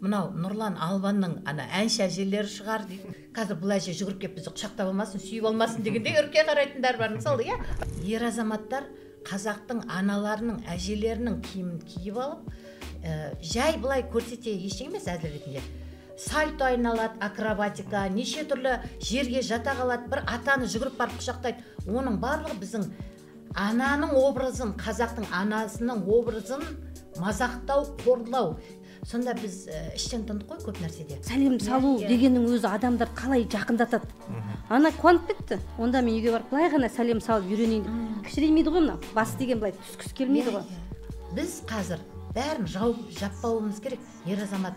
мынау Нұрлан Албанның ана әнші әжелері шығар дейді. Қазір бұл әже жүгіріп келіп бізді құшақтап алмасын, сүйіп алмасын дегенде үрке қарайтындар бар мысалы, иә. Ер азаматтар қазақтың аналарының, әжелерінің киімін киіп алып, жай былай көрсете ештеңе емес әзіл ретінде. Сальто айналады, акробатика, неше түрлі жерге жата қалады, бір атаны жүгіріп барып құшақтайды. Оның барлығы біздің ананың образын, қазақтың анасының образын мазақтау, қорлау. Сонда біз іштен тындық қой көп нәрседе. Сәлем салу дегеннің өзі адамдар қалай жақындатады. Ана қуанып кетті. Онда мен үйге барып былай ғана сәлем салып үйренейін деп. Кішіреймейді ғой мына. Бас деген былай түскісі келмейді ғой. Біз қазір бәрін жаппауымыз керек. Ер азамат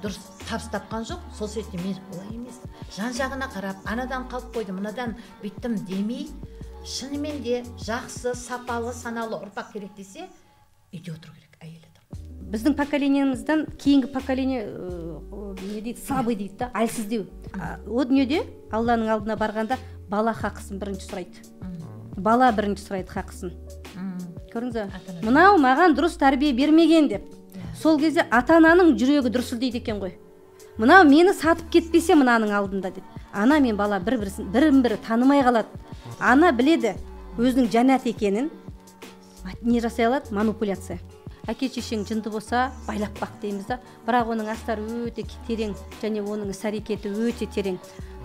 дұрыс табыс тапқан жоқ, сол себептен мен олай емес. Жан-жағына қарап, анадан қалып қойдым, мынадан бүйттім демей, шынымен де жақсы, сапалы, саналы ұрпақ керек десе, үйде отыру керек әйел адам. Біздің поколениемізден кейінгі поколение не дейді, слабый дейді да, әлсіздеу. О дүниеде Алланың алдына барғанда бала хақысын бірінші сұрайды. Бала бірінші сұрайды хақысын. Көріңіз, мынау маған дұрыс тәрбие бермеген деп. Сол кезде ата-ананың жүрегі дүрсілдейді екен ғой. Мынау мені сатып кетпесе мынаның алдында деп. Ана мен бала бірін-бірі танымай қалады. Ана біледі өзінің жәннат екенін. Не жасай алады? Манипуляция. Әке шешең жынды болса байлап бақ дейміз да. Бірақ оның астары өте терең және оның іс-әрекеті өте терең.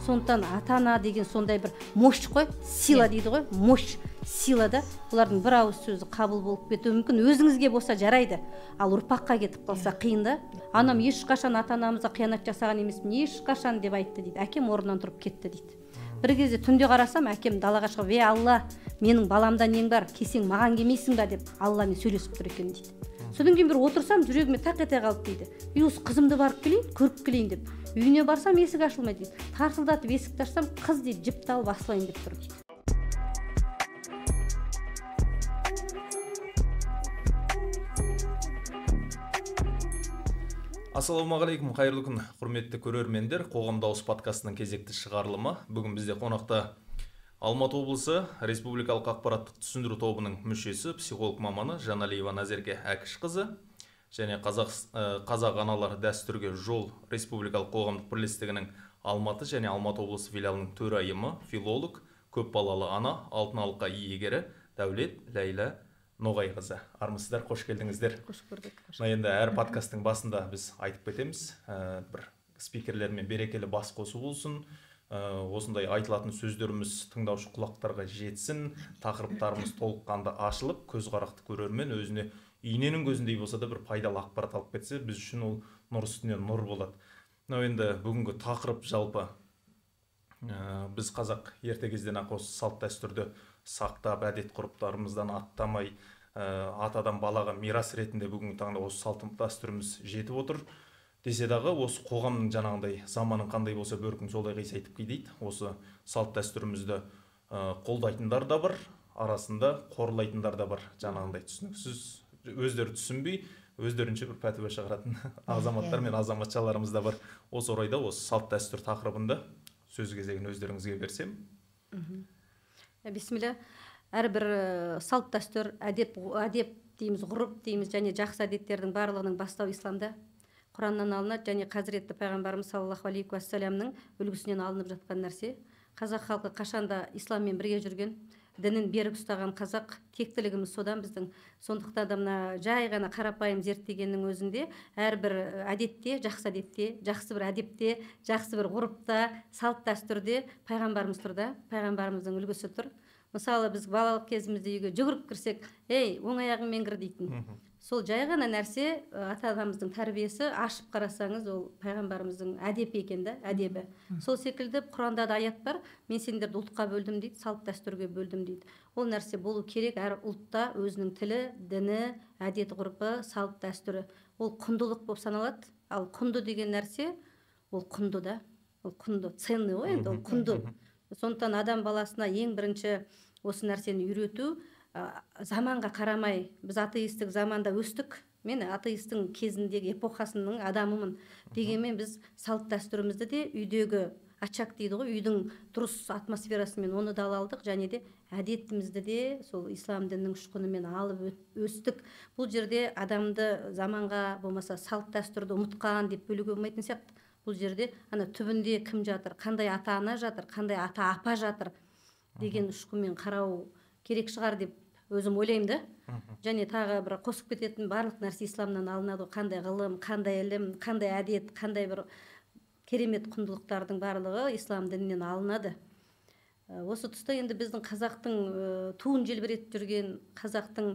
Сондықтан ата-ана деген сондай бір мощь қой, сила дейді ғой, мощь, сила да. Олардың бір ауыз сөзі қабыл болып кетуі мүмкін. Өзіңізге болса жарайды, ал ұрпаққа кетіп қалса қиын да. Анам ешқашан ата-анамызға қиянат жасаған емеспін, ешқашан деп айтты дейді. Әкем орнынан тұрып кетті дейді. Бір кезде түнде қарасам, әкем далаға шығып, Алла, менің баламда нең бар, келсең маған келмейсің ба деп Алламен сөйлесіп тұр екен дейді. Содан кейін бір отырсам, жүрегіме тақ ете қалды дейді. Осы қызымды барып келейін, көріп келейін деп. Үйіне барсам, есік ашылмайды дейді. Тарсылдатып есікті ашсам, қыз дейді, жіпті алып асылайын деп тұр дейді. Ассалаумағалейкум, қайырлы күн, құрметті көрермендер. Қоғам дауыс подкастының кезекті шығарылымы. Бүгін бізде қонақта Алматы облысы Республикалық ақпараттық түсіндіру тобының мүшесі, психолог маманы Жаналиева Назерке Әкішқызы және қазақ аналар дәстүрге жол Республикалық қоғамдық бірлестігінің Алматы және Алматы облысы филиалының төрайымы, филолог, көпбалалы ана, алтын алқа иегері Дәулет Ләйлә Ноғайқызы. Армысыздар, қош келдіңіздер. Қош көрдік. Енді әр подкасттың басында біз айтып кетеміз, бір спикерлермен берекелі бас қосу болсын. Осындай айтылатын сөздеріміз тыңдаушы құлақтарға жетсін, тақырыптарымыз толыққанды ашылып, көзқарақты көрермен өзіне үйненің көзіндей болса да бір пайдалы ақпарат алып кетсе, біз үшін ол нұр үстіне нұр болады. Енді бүгінгі тақырып жалпы біз қазақ ерте кезден ақ осы салт дәстүрді сақтап, әдет ғұрыптарымыздан аттамай, атадан балаға мирас ретінде бүгінгі таңда осы салт дәстүріміз жетіп отыр. Десе дағы осы қоғамның жаңағындай заманын қандай болса бөркін солай қисайтып дейді. Осы салт дәстүрімізді қолдайтындар да бар, арасында қорлайтындар да бар. Жаңағындай түсініксіз, өздері түсінбей, өздерінше бір пәтуа шығаратын азаматтар мен азаматшаларымыз да бар. Осы орайда осы салт дәстүр тақырыбында сөз кезегін өздеріңізге берсем. Бисмилля. Әрбір салт дәстүр, әдеп дейміз, ғұрып дейміз, және жақсы әдеттердің барлығының бастауы исламда. Құраннан алынады және Хазіретті пайғамбарымыз саллаллаху алейхи уассаламның үлгісінен алынып жатқан нәрсе. Қазақ халқы қашанда исламмен бірге жүрген, дінін берік ұстаған қазақ, тектілігіміз содан біздің. Сондықтан да мына жай ғана қарапайым зерттегеннің өзінде әрбір әдетте, жақсы бір әдепте, жақсы бір ғұрыпта, салт дәстүрде пайғамбарымыз тұр да, пайғамбарымыздың үлгісі тұр. Мысалы, біз балалық кезімізде үйге жүгіріп кірсек, оң аяғыңмен кір дейтін. Сол жай ғана нәрсе ата-анамыздың тәрбиесі, ашып қарасаңыз, ол пайғамбарымыздың әдепі екен да, әдебі. Сол секілді Құранда да аят бар, мен сендерді ұлтқа бөлдім дейді, салт дәстүрге бөлдім дейді. Ол нәрсе болу керек, әр ұлтта өзінің тілі, діні, әдет ғұрпы, салт дәстүрі. Ол құндылық болып саналады. Ал құнды деген нәрсе, ол құнды да, ол құнды, ценный ғой енді, ол құнды. Сондықтан адам баласына ең бірінші осы нәрсені үйрету, заманға қарамай, біз атеистік заманда өстік, мен атеистің кезіндегі эпохасының адамымын дегенмен біз салт дәстүрімізді де үйдегі очаг дейді ғой, үйдің дұрыс атмосферасымен оны да ала алдық, және де әдетімізді де сол ислам дінінің ұшқынымен алып өстік. Бұл жерде адамды заманға болмаса салт дәстүрді ұмытқан деп бөлуге болмайтын сияқты. Бұл жерде ана түбінде кім жатыр, қандай ата ана жатыр, қандай ата апа жатыр деген ұшқынмен қарау керек шығар деп өзім ойлаймын да. Және тағы бір қосып кететін барлық нәрсе исламнан алынады. Қандай ғылым, қандай ілім, қандай әдет, қандай бір керемет құндылықтардың барлығы ислам дінінен алынады. Осы тұста енді біздің қазақтың туын желбіретіп жүрген, қазақтың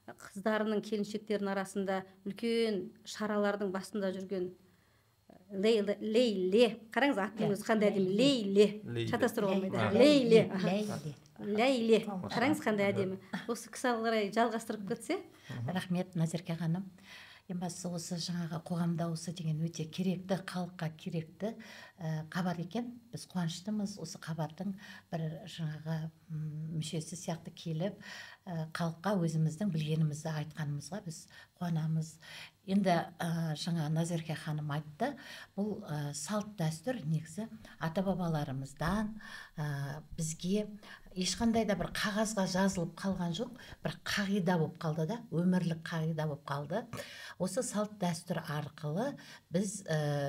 қыздарының, келіншектерінің арасында үлкен шаралардың басында жүрген Лейле, қараңыз аттың өзі қандай әдемі, Лейле, шатастыруға болмайды, Лейле, қараңыз қандай әдемі. Осы кісі ары қарай жалғастырып кетсе. Рахмет, Назерке ханым. Ең бастысы осы жаңағы қоғам дауысы деген өте керекті, халыққа керекті хабар екен. Біз қуаныштымыз осы хабардың бір жаңағы мүшесі сияқты келіп, халыққа өзіміздің білгенімізді айтқанымызға біз қуанамыз. Енді жаңа Назерке ханым айтты, бұл салт дәстүр негізі ата бабаларымыздан бізге ешқандай да бір қағазға жазылып қалған жоқ, бір қағида болып қалды да, өмірлік қағида болып қалды. Осы салт дәстүр арқылы біз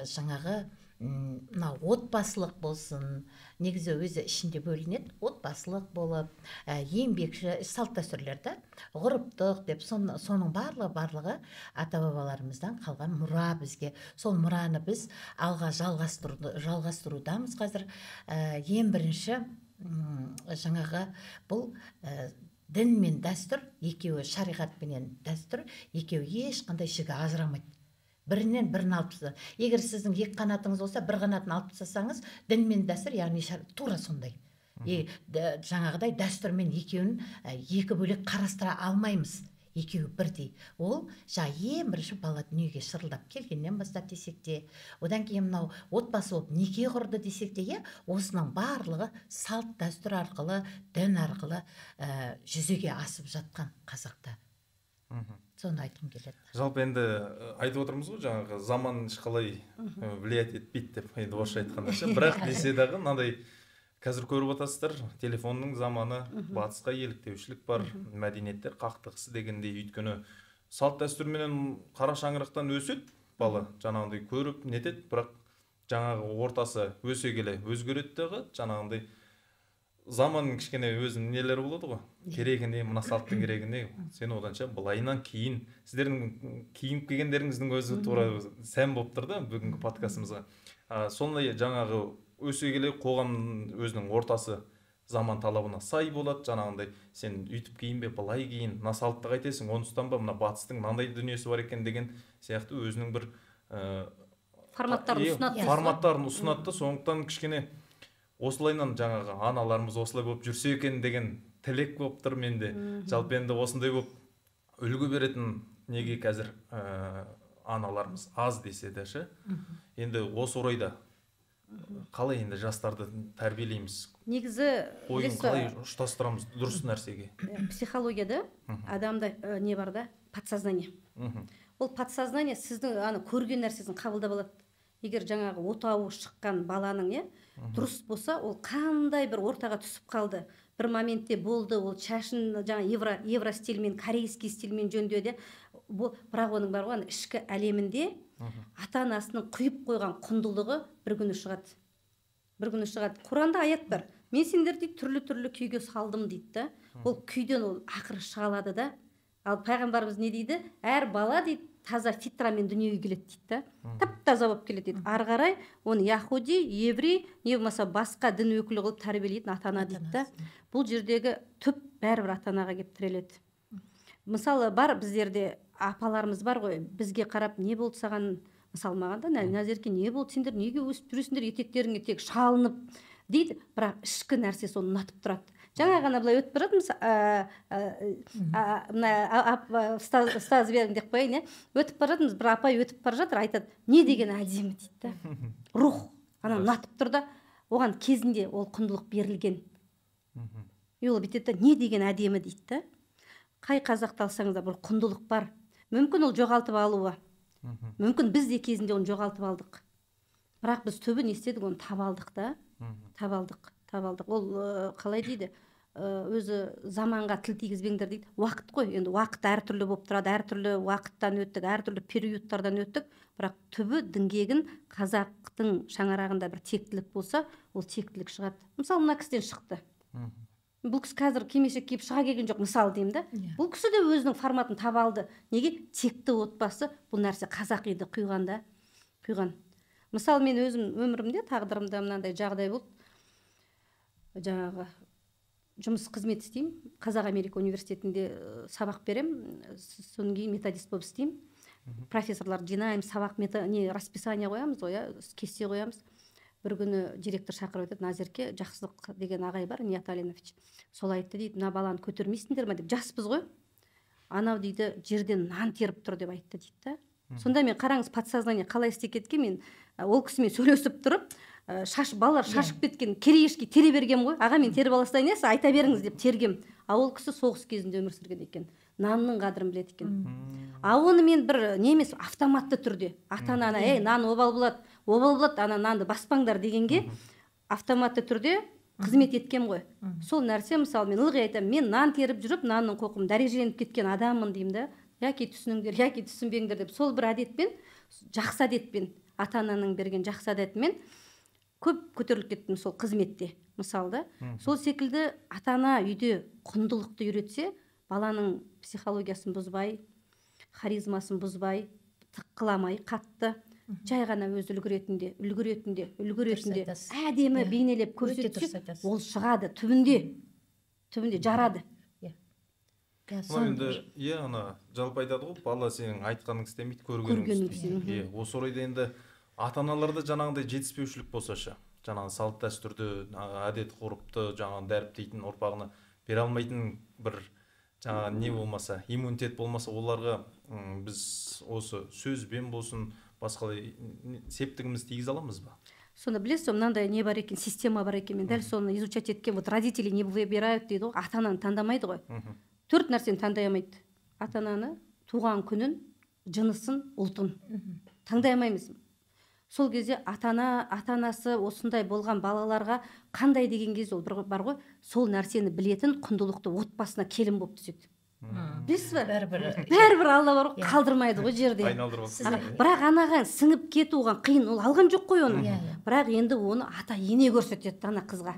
жаңағы мына отбасылық болсын, негізі өзі ішінде бөлінеді, отбасылық болып, еңбекші салт дәстүрлерді, ғұрыптық деп, соның барлығы ата бабаларымыздан қалған мұра бізге. Сол мұраны біз алға жалғастырудамыз қазір. Ең бірінші жаңағы бұл дін мен дәстүр екеуі, шариғат пенен дәстүр екеуі ешқандай жігі ажырамайды. Бірінен бірін алып тастады. Егер сіздің екі қанатыңыз болса, бір қанатын алып тастасаңыз, дін мен дәстүр, яғни тура сондай. Жаңағыдай дәстүр мен екеуін екі бөлек қарастыра алмаймыз. Екеуі бірдей. Ол ең бірінші бала дүниеге шырылдап келгеннен бастап десек те, одан кейін мынау отбасы болып неке құрды десек те, осының барлығы салт дәстүр арқылы, дін арқылы жүзеге асып жатқан қазақта. Соны айтқым келеді. Жалпы енді айтып отырмыз ғой, жаңағы заман ешқалай влиять етпейді деп, енді орысша айтқанда ше. Бірақ десе дағы мынандай қазір көріп отырсыздар, телефонның заманы, батысқа еліктеушілік бар, мәдениеттер қақтығысы дегендей, өйткені салт дәстүрменен қара шаңырақтан өседі бала, жаңағындай көріп нетеді, бірақ жаңағы ортасы өсе келе өзгереді дағы, жаңағындай заманның кішкене өзінің нелері болады ғой, керегі не, мына салттың керегі не, сен оданша былайынан кейін, сіздердің киініп келгендеріңіздің өзі тура сән болып тұр да бүгінгі подкастымызға. Сондай жаңағы өсе келе қоғам өзінің ортасы заман талабына сай болады, жаңағындай сен үйтіп киінбе, былай киін, мына салтты қайтесің, оны ұстанба, мына батыстың мынандай дүниесі бар екен деген сияқты өзінің бір форматтарын ұсынады. Сондықтан кішкене осылайынан жаңағы аналарымыз осылай болып жүрсе екен деген тілек болып тұр менде. Жалпы енді осындай болып үлгі беретін неге қазір аналарымыз аз десе де ше. Енді осы орайда қалай енді жастарды тәрбиелейміз? Негізі ойын қалай ұштастырамыз дұрыс нәрсеге? Психологияда адамда не бар да? Подсознание. Ол подсознание сіздің көрген нәрсесін қабылдап алады. Егер жаңағы отауы шыққан баланың дұрыс болса, ол қандай бір ортаға түсіп қалды, бір моментте болды, ол шашын жаңа евро стильмен, корейский стильмен жөндеді, бірақ оның бар ғой ішкі әлемінде ата-анасының құйып қойған құндылығы бір күні шығады. Құранда аят бар, мен сендерді түрлі күйге салдым дейді да. Ол күйден ол ақыры шыға алады да. Ал пайғамбарымыз не дейді? Әр бала дейді таза фитрамен дүниеге келеді дейді да. Тап-таза болып келеді дейді. Ары қарай оны яхуди, еврей, не болмаса басқа дін өкілі қылып тәрбиелейтін ата-ана дейді да. Бұл жердегі түп бәрібір ата-анаға келіп тіреледі. Мысалы бар біздерде апаларымыз бар ғой, бізге қарап не болды саған, мысалы маған да Назерке не болды, сендер неге өсіп жүресіңдер, етектеріңе тек шалынып дейді, бірақ ішкі нәрсе соны ұнатып тұрады. Жаңа ғана былай өтіп баратырмыз, ұстаз берің деп қояйын, өтіп бара жатырмыз, бір апай өтіп бара жатыр, айтады, не деген әдемі дейді да. Рух, ана ұнатып тұр да, оған кезінде ол құндылық берілген. Ол бүйтеді, не деген әдемі дейді да. Қай қазақты алсаңыздар бір құндылық бар. Мүмкін ол жоғалтып алуы. Мүмкін біз де кезінде оны жоғалтып алдық. Бірақ біз түбін естедік, оны таба алдық та. табалдық. Ол қалай дейді, өзі заманға тіл тигізбеңдер дейді. Уақыт қой, енді уақыт әртүрлі болып тұрады, әртүрлі уақыттан өттік, әртүрлі периодтардан өттік, бірақ түбі діңгегін қазақтың шаңырағында бір тектілік болса, ол тектілік шығады. Мысалы, мына кісіден шықты. Бұл кісі қазір кимешек киіп шыға келген жоқ, мысалы деймін да. Бұл кісі де өзінің форматын таба алды. Неге? Текті отбасы, бұл нәрсе қазақиды құйған. Мысалы, мен өзім өмірімде, тағдырымда мынандай жағдай болды. Жаңағы жұмыс қызмет істеймін, Қазақ Америка университетінде сабақ берем, содан кейін методист болып істеймін. Профессорлар жинаймыз, сабақ расписание қоямыз, кесте қоямыз. Бір күні директор шақырып айтады, Назерке, Жақсылық деген ағай бар, Ният Алинович. Сол айтты дейді, мына баланы көтермейсіңдер ме деп, жаспыз ғой. Анау дейді, жерден нан теріп тұр деп айтты дейді. Сонда мен қараңыз, подсознание қалай істеп кеткен, мен ол кісімен сөйлесіп тұрып, балалар шашып кеткен керешке тере бергем ғой. Аға, мен теріп аластайын, айта беріңіз деп тергем. Ол кісі соғыс кезінде өмір сүрген екен. Нанның қадірін біледі екен. Оны мен бір немес автоматты түрде ата-ананы, нан обал болады, ана нанды баспаңдар дегенге автоматты түрде қызмет еткем ғой. Сол нәрсе, мысалы, мен ылғи айтамын, мен нан теріп жүріп, нанның қоқым дәрежеленіп кеткен адаммын деймін да. Яки түсініңдер, яки түсінбеңдер деп, сол бір әдетпен, жақсы әдетпен, ата-ананың берген жақсы әдетімен көп көтеріліп кеттім сол қызметте, мысалы. Сол секілді ата-ана үйде құндылықты үйретсе, баланың психологиясын бұзбай, харизмасын бұзбай, тыққыламай, қатты, жай ғана өзі үлгіретінде әдемі бейнелеп көрсетсе, ол шығады, түбінде жарады. Енді, жалпы айтады ғой, бала сенің айтқаның істемейді, көргенің істейді. Осы орайда енді ата-аналарда жаңағындай жетіспеушілік болсашы, жаңағы салт дәстүрді, әдет ғұрыпты жаңағы дәріптейтін, ұрпағына бере алмайтын бір жаңағы не болмаса, иммунитет болмаса, оларға біз осы сөзбен болсын, басқалай септігіміз тигізе аламыз ба? Сонда білесіз, мынандай не бар екен, система бар екен, мен дәл соны изучать еткен, вот родители не выбирают дейді ғой, ата-ананы таңдамайды ғой. 4 нәрсені таңдай алмайды. Ата-ананы, туған күнін, жынысын, ұлтын таңдай алмаймыз. Сол кезде ата-анасы осындай болған балаларға қандай деген кезде ол бар ғой, сол нәрсені білетін құндылықты отбасына келін болып түседі. Білесіз бе? Бәрібір Алла бар ғой, қалдырмайды ғой жерде. Бірақ анаға сіңіп кету оған қиын, ол алған жоқ қой оны. Бірақ енді оны ата ене көрсетеді ана қызға.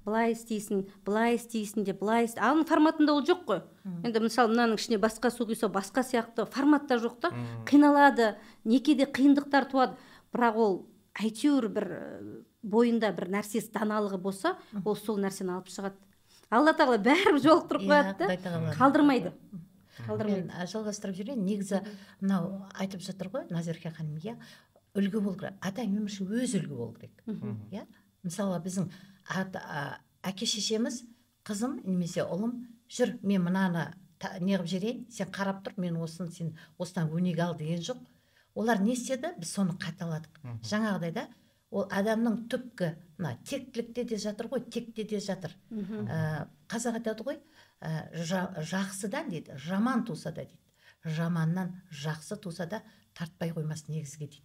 Былай істейсің деп, оның форматында ол жоқ қой. Енді мысалы мынаның ішіне басқа су құйса, басқа сияқты форматта жоқ та, қиналады, некеде қиындықтар туады. Бірақ ол әйтеуір бір бойында бір нәрсесі даналығы болса, ол сол нәрсені алып шығады. Алла тағала бәрібір жолықтырып қояды да, қалдырмайды. Мен жалғастырып жүрейін, негізі мынау айтып жатыр ғой Назерке ханым, үлгі болу керек. Ата өмірші өз үлгі болу керек. Мысалы біздің әке шешеміз, қызым немесе ұлым, жүр, мен мынаны неғып жерейін, сен қарап тұр, мен сен осыдан өнеге ал деген жоқ. Олар не істеді, біз соны қайталадық. Жаңағыдайда ол адамның түпкі, тектілікте де жатыр ғой, текте де жатыр. Қазақ айтады ғой, жақсыдан дейді, жаман туса да дейді, жаманнан жақсы туса да тартпай қоймас негізге дейді.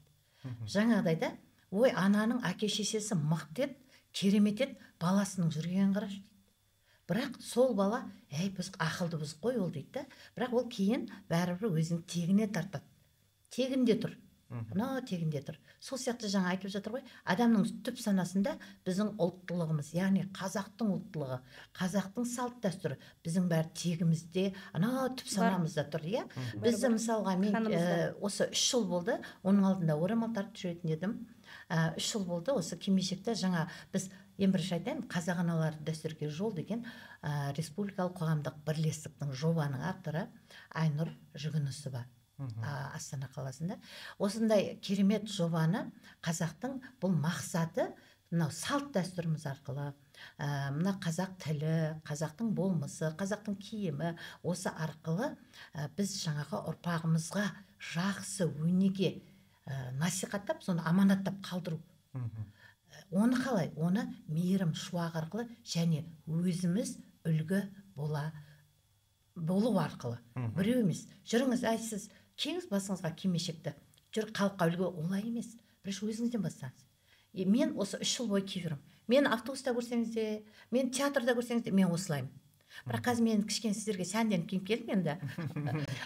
Жаңағыдайда, ананың әке шешесі мықты еді, керемет еді, баласының жүргенін қарашы дейді. Бірақ сол бала, біз ақылдымыз қой ол дейді. Бірақ ол кейін бәрібір өзінің тегіне тартады. Тегінде тұр. Тегінде тұр. Сол сияқты жаңа айтып жатыр ғой, адамның түп санасында біздің ұлттылығымыз, яғни қазақтың ұлттылығы, қазақтың салт дәстүрі, біздің бәрі тегімізде, түп санамызда тұр, Бізді мысалға мен осы 3 жыл болды, оның алдында орамал тартып жүретін едім. 3 жыл болды осы кимешекті жаңа біз бірінші айтайын, қазақ аналары дәстүрге жол деген республикалық қоғамдық бірлестіктің жобаның авторы Айнұр Жүгінісова. Астана қаласында. Осындай керемет жобаны қазақтың бұл мақсаты, мынау салт дәстүріміз арқылы, мына қазақ тілі, қазақтың болмысы, қазақтың киімі, осы арқылы біз жаңағы ұрпағымызға жақсы өнеге насихаттап, соны аманаттап қалдыру. Оны қалай? Оны мейірім шуақ арқылы және өзіміз үлгі болу арқылы. Біреу емес. Жүріңіз, сіз кеңіз басыңызға кимешекті. Жүр, халыққа үлгі, олай емес. Бірінші өзіңізден бастаңыз. мен осы 3 жыл бойы киіп жүрмін. Мен автобуста көрсеңіз де, мен театрда көрсеңіз де, мен осылаймын. Бірақ қазір мен кішкене сіздерге сәнденіп киіп келдім енді.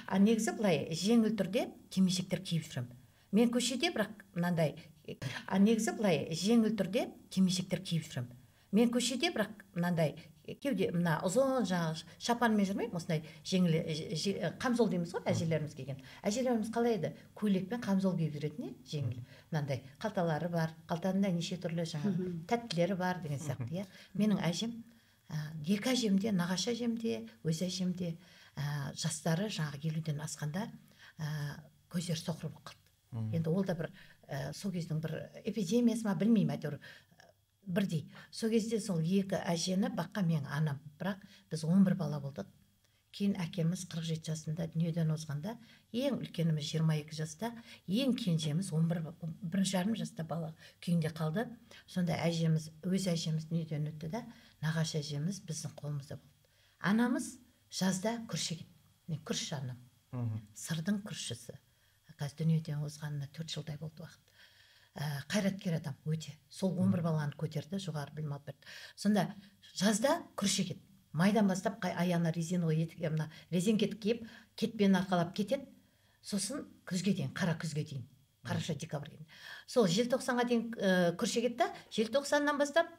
А негізі былай жеңіл түрде кимешектер киіп жүремін. Мен көшеде бірақ мынандай, негізі былай жеңіл түрде кимешектер киіп жүремін. Мен көшеде бірақ мынандай кеуде мына ұзын жаңағы шапанмен жүрмеймін, осындай жеңіл қамзол дейміз ғой, әжелеріміз киген. Әжелеріміз қалай еді? Көйлекпен қамзол киіп жүретін, жеңіл. Мынандай қалталары бар, қалтасында неше түрлі жаңағы тәттілері бар деген сияқты, Менің әжем, екі әжем де, нағашы әжем де, өз әжем де жастары жаңағы 50-ден асқанда көздері соқыр болып қалды. Енді ол да бір сол кездің бір эпидемиясы ма, білмеймін, әйтеуір бірдей. Сол кезде сол екі әжені баққан менің анам. Бірақ біз 11 бала болдық. Кейін әкеміз 47 жасында дүниеден озғанда, ең үлкеніміз 22 жаста, ең кенжеміз 11,5 жаста бала күйінде қалды. Сонда әжеміз, өз әжеміз дүниеден өтті да, нағашы әжеміз біздің қолымызда болды. Анамыз жазда күріш егеді. Мен күріш анам. Сырдың күрішшісі. Қазір дүниеден озғанына 4 жылдай болды уақыт. Қайраткер адам өте. Сол 11 баланы көтерді, жоғары білім алып берді. Сонда жазда күріш егеді. Майдан бастап аяғына резинке етік киіп, кетпен арқалап кетеді. Сосын күзге дейін, қара күзге дейін, қараша декабрьге дейін. Сол желтоқсанға дейін күріш егеді да, желтоқсаннан бастап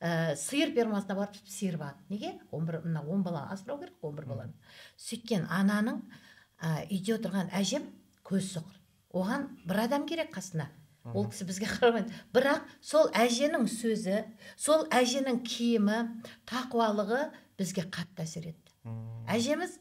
сиыр фермасына барып сиыр бағады. Неге? 10 бала асырау керек, 11 баланы. Сөйткен ананың үйде отырған әжем көз соқыр. Оған бір адам керек қасына. Ол кісі бізге қарамайды. Бірақ сол әженің сөзі, сол әженің киімі, тақуалығы бізге қатты әсер етті. Әжеміз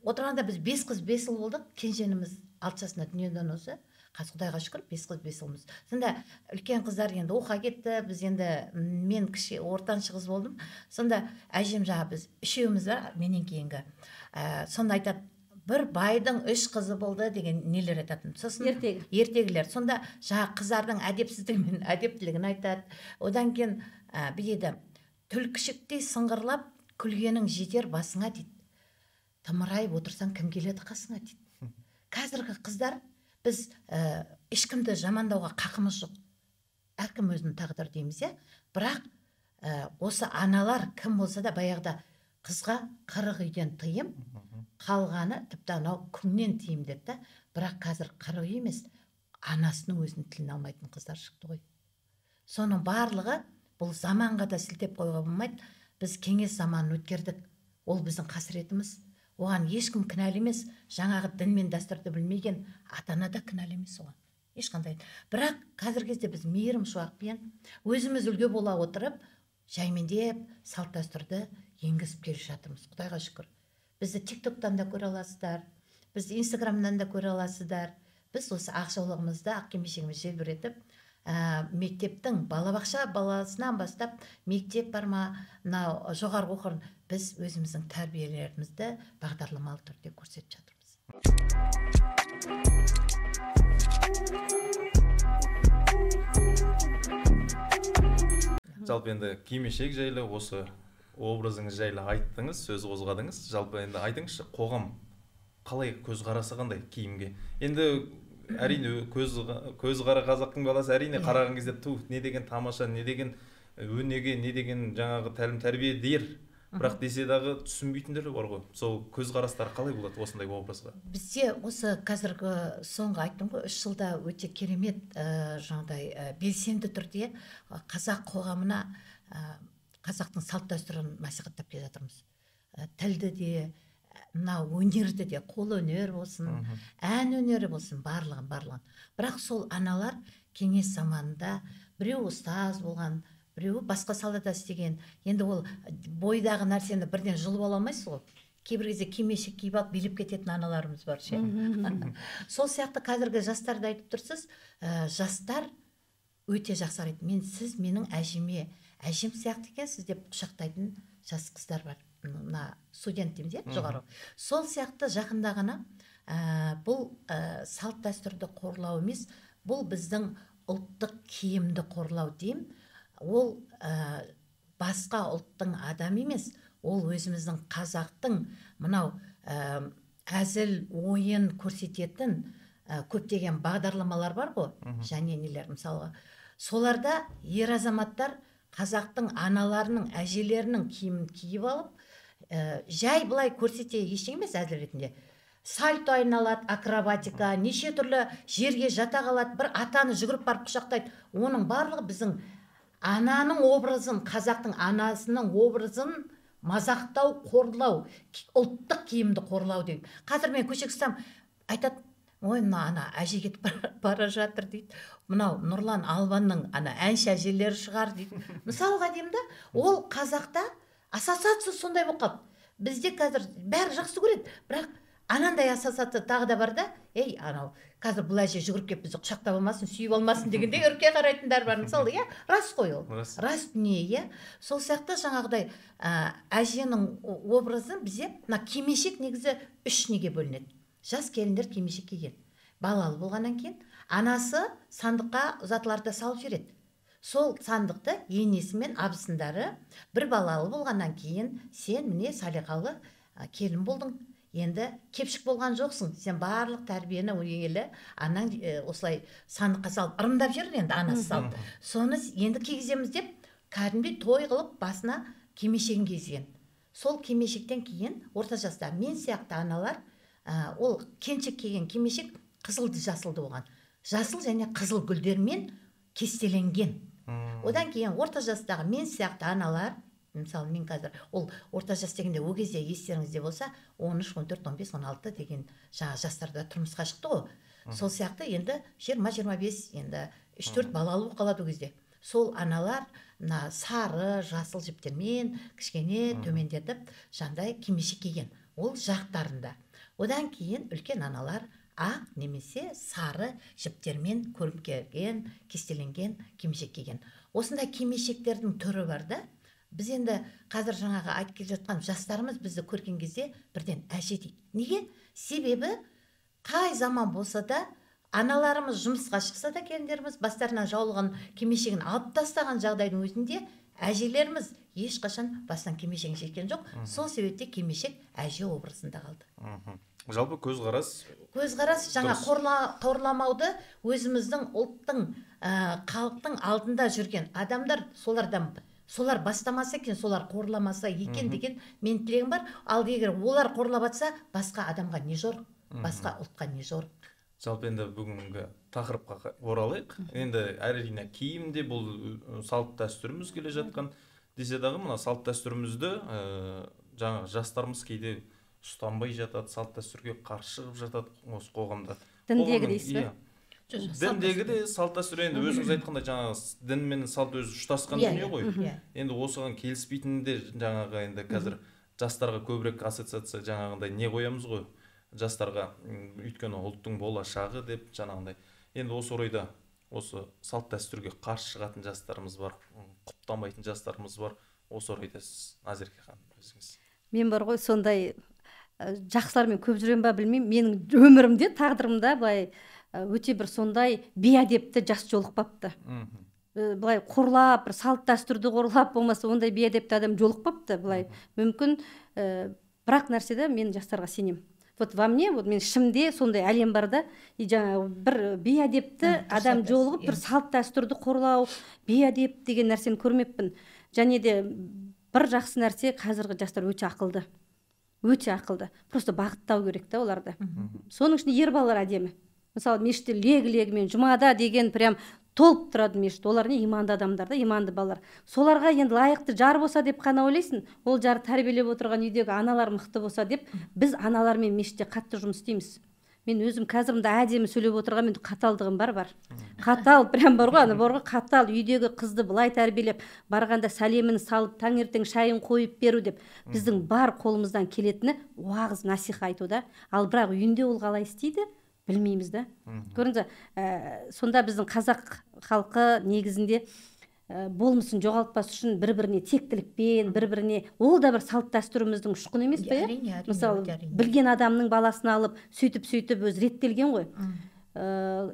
отырғанда біз 5 қыз 5 ұл болдық. Кенженіміз 6 жасында дүниеден озды. Қазір Құдайға шүкір 5 қыз 5 ұлмыз. Сонда үлкен қыздар енді оқуға кетті. Біз енді мен ортаншы қыз болдым. Сонда әжем жаңа біз үшеуміз бар, менен кейінгі. Сонда айтады, бір байдың 3 қызы болды деген нелер айтатын. Сосын ертегілер. Сонда жаңа қыздардың әдепсіздігі мен әдептілігін айтады. Одан кейін бейді түлкішіктей сыңғырлап күлгенің жетер басыңа дейді. Тымырайып отырсаң кім келеді қасыңа дейді. Қазіргі қыздар біз ешкімді жамандауға қақымыз жоқ. Әркім өзінің тағдыры дейміз, бірақ осы аналар кім болса да баяғыда қызға 40 үйден тыйым, қалғаны тіпті анау күннен тиім деді. Бірақ қазір 40 үй емес, анасының өзінің тілін алмайтын қыздар шықты ғой. Соның барлығы бұл заманға да сілтеп қойға болмайды. Біз кеңес заманын өткердік. Ол біздің қасіретіміз. Оған ешкім кінәлі емес. Жаңағы дін мен дәстүрді білмеген ата-ана да кінәлі емес оған. Ешқандай. Бірақ қазіргі кезде біз мейірім шуақпен өзіміз үлгі бола отырып, жаймендеп салт дәстүрді енгізіп келе жатырмыз. Құдайға шүкір. Бізді TikTok-тан да көре аласыздар, бізді Instagram-дан да көре аласыздар. Біз осы ақжаулығымызда ақ кимешегімізді желбіретіп, мектептің балабақша баласынан бастап мектеп бар ма, мынау жоғарғы оқу орын, біз өзіміздің тәрбиелерімізді бағдарламалы түрде көрсетіп жатырмыз. Жалпы енді кимешек жайлы, осы образыңыз жайлы айттыңыз, сөз қозғадыңыз. Жалпы енді айтыңызшы, қоғам қалай көзқарасы қандай киімге? Енді әрине көзқара қазақтың баласы әрине қараған кезде не деген тамаша, не деген өнеге, не деген жаңағы тәлім тәрбие дер. Бірақ десе дағы түсінбейтіндер бар ғой. Сол көзқарастар қалай болады осындай образға? Бізде осы қазіргі соңғы айттым ғой, 3 жылда өте керемет жаңағыдай белсенді түрде қазақ қоғамына қазақтың салт дәстүрін насихаттап келе жатырмыз. Тілді де, мына өнерді де, қол өнер болсын, ән өнері болсын, барлығын. Бірақ сол аналар кеңес заманында біреу ұстаз болған, біреу басқа салада істеген. Енді ол бойдағы нәрсені бірден жұлып ала алмайсыз ғой. Кейбір кезде кимешек киіп алып билеп кететін аналарымыз бар ше. Сол сияқты қазіргі жастарды айтып тұрсыз, жастар өте жақсы қарайды. Сіз менің әжем сияқты екенсіз деп құшақтайтын жас қыздар бар. Мына студент дейміз, жоғары. Сол сияқты жақында ғана бұл салт дәстүрді қорлау емес, бұл біздің ұлттық киімді қорлау деймін. Ол басқа ұлттың адамы емес, ол өзіміздің қазақтың мынау әзіл ойын көрсететін көптеген бағдарламалар бар ғой, және нелер, мысалы соларда ер азаматтар қазақтың аналарының, әжелерінің киімін киіп алып, жай былай көрсете ештеңе емес әзіл ретінде. Сальто айналады, акробатика, неше түрлі жерге жата қалады, бір атаны жүгіріп барып құшақтайды. Оның барлығы біздің ананың образын, қазақтың анасының образын мазақтау, қорлау, ұлттық киімді қорлау дейді. Қазір мен көшеге шықсам, айтады, ой, мына ана әже кетіп бара жатыр дейді. Мынау Нұрлан Албанның ана әнші әжелері шығар дейді. Мысалға деймін да, ол қазақта ассоциация сондай болып қалды. Бізде қазір бәрі жақсы көреді, бірақ анандай ассоциация тағы да бар да, ей, анау қазір бұл әже жүгіріп келіп бізді құшақтап алмасын, сүйіп алмасын дегенде үрке қарайтындар бар. Мысалы, иә, рас қой ол. Рас дүние, иә. Сол сияқты жаңағыдай әженің образы бізде мына кимешек негізі 3 неге бөлінеді. Жас келіндер кимешек киген. Балалы болғаннан кейін анасы сандыққа ұзатыларды салып жібереді. Сол сандықты енесі мен абысындары бір балалы болғаннан кейін сен міне салиқалы келін болдың. Енді кепшік болған жоқсың. Сен барлық тәрбиені өнегелі анаң осылай сандыққа салып ырымдап жүр енді анасы салып. Соны енді кигіземіз деп кәдімгідей той қылып басына кимешегін кигізген. Сол кимешектен кейін орта жаста мен сияқты аналар ол келіншек киген кимешек қызылды жасылды болған. Жасыл және қызыл гүлдермен кестеленген. Одан кейін орта жастағы мен сияқты аналар, мысалы мен қазір ол орта жас дегенде ол кезде естеріңізде болса 13, 14, 15, 16 деген жаңа жастарда тұрмысқа шықты ғой. Сол сияқты енді 20-25 енді 3-4 балалы болып қалады ол кезде. Сол аналар мына сары жасыл жіптермен кішкене төмендетіп жандай кимешек киген. Ол жақтарында. Одан кейін үлкен аналар ақ немесе сары жіптермен көріп келген, кестеленген кимешек киген. Осындай кимешектердің түрі бар да. Біз енді қазір жаңағы айтып келе жатқан жастарымыз бізді көрген кезде бірден әже дейді. Неге? Себебі қай заман болса да аналарымыз жұмысқа шықса да келіндеріміз бастарына жаулығын кимешегін алып тастаған жағдайдың өзінде әжелеріміз ешқашан бастан кимешегін шеккен жоқ. Сол себепте кимешек әже образында қалды. Жалпы көзқарас жаңа қорламауды өзіміздің ұлттың, халықтың алдында жүрген адамдар солар бастамаса екен, солар қорламаса екен деген мен тілегім бар. Ал егер олар қорлап атса, басқа адамға не жор, басқа ұлтқа не жор. Жалпы енді бүгінгі тақырыпқа оралайық. Енді әрине киімде бұл салт дәстүріміз келе жатқан десе дағы, мына салт дәстүрімізді жаңа жастарымыз кейде ұстанбай жатады, салт дәстүрге қарсы шығып жатады осы қоғамда. Діндегі дейсіз бе? Діндегі де салт дәстүр, енді өзіңіз айтқандай жаңағы дін мен салт өзі ұштасқан дүние ғой. Енді осыған келіспейтінде жаңағы енді қазір жастарға көбірек ассоциация жаңағындай не қоямыз ғой жастарға, өйткені ұлттың болашағы деп жаңағындай. Енді осы орайда осы салт дәстүрге қарсы шығатын жастарымыз бар, құптамайтын жастарымыз бар. Осы орайда сіз Назерке ханым өзіңіз. Мен бар ғой сондай жақсылармен көп жүрем ба білмеймін. Менің өмірімде, тағдырымда былай өте бір сондай бейәдепті жас жолықпапты. Былай қорлап, бір салт дәстүрді қорлап болмаса ондай бейәдепті адам жолықпапты. Былай мүмкін бірақ нәрседе мен жастарға сенем. Вот во мне, вот мен ішімде сондай әлем бар да, жаңа бір бейәдепті адам жолығып, бір салт дәстүрді қорлау, бейәдеп деген нәрсені көрмеппін. Және де бір жақсы нәрсе, қазіргі жастар өте ақылды. Өте ақылды. Просто бағыттау керек та оларды. Соның ішінде ер балалар әдемі. Мысалы, мешітте легі-легімен жұмада деген прям толып тұрады мешіт. Олар не иманды адамдар да, иманды балалар. Соларға енді лайықты жар болса деп қана ойлайсың. Ол жар тәрбиелеп отырған үйдегі аналар мықты болса деп, біз аналармен мешітте қатты жұмыс істейміз. Мен өзім қазірімді әдемі сөйлеп отырған мен қаталдығым бар. Қатал, прям бар ғой, қатал үйдегі қызды былай тәрбиелеп, барғанда сәлемін салып, таңертең шайын қойып беру деп. Біздің бар қолымыздан келетіні уағыз насиха айту да. Ал бірақ үйінде ол қалай істейді, білмейміз да. Көріңіз, сонда біздің қазақ халқы негізінде болмысын жоғалтпас үшін бір-біріне тектілікпен, бір-біріне, ол да бір салт дәстүріміздің ұшқыны емес пе? Мысалы, білген адамның баласын алып, сөйтіп өз реттелген ғой.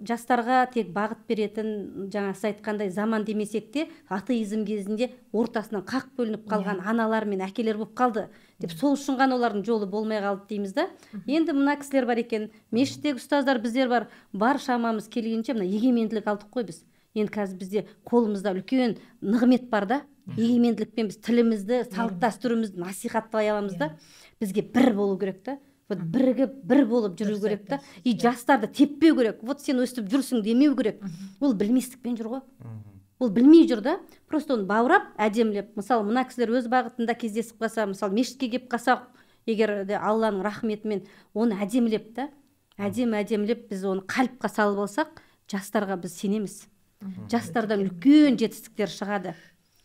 Жастарға тек бағыт беретін, жаңасы айтқандай заман демесек те, атеизм кезінде ортасынан қақ бөлініп қалған аналар мен әкелер болып қалды. Деп сол үшін ғана олардың жолы болмай қалды дейміз да. Енді мына кісілер бар екен, мешіттегі ұстаздар біздер бар шамамыз келгенше мына егеменділік алдық қой біз. Енді қазір бізде қолымызда үлкен нығмет бар да, егеменділікпен біз тілімізді, салт дәстүрімізді насихаттай аламыз да. Бізге бір болу керек та. Вот бірігіп бір болып жүру керек та. И жастарды теппеу керек. Вот сен өстіп жүрсің демеу керек. Ол білместікпен жүр ғой. Ол білмей жүр да. Просто оны баурап, әдемілеп. Мысалы, мына кісілер өз бағытында кездесіп қалса, мысалы, мешітке келіп қалса, егер де Алланың рахметімен оны әдемілеп та, әдемілеп біз оны қалыпқа салып алсақ, жастарға біз сенеміз. Жастардан үлкен жетістіктер шығады.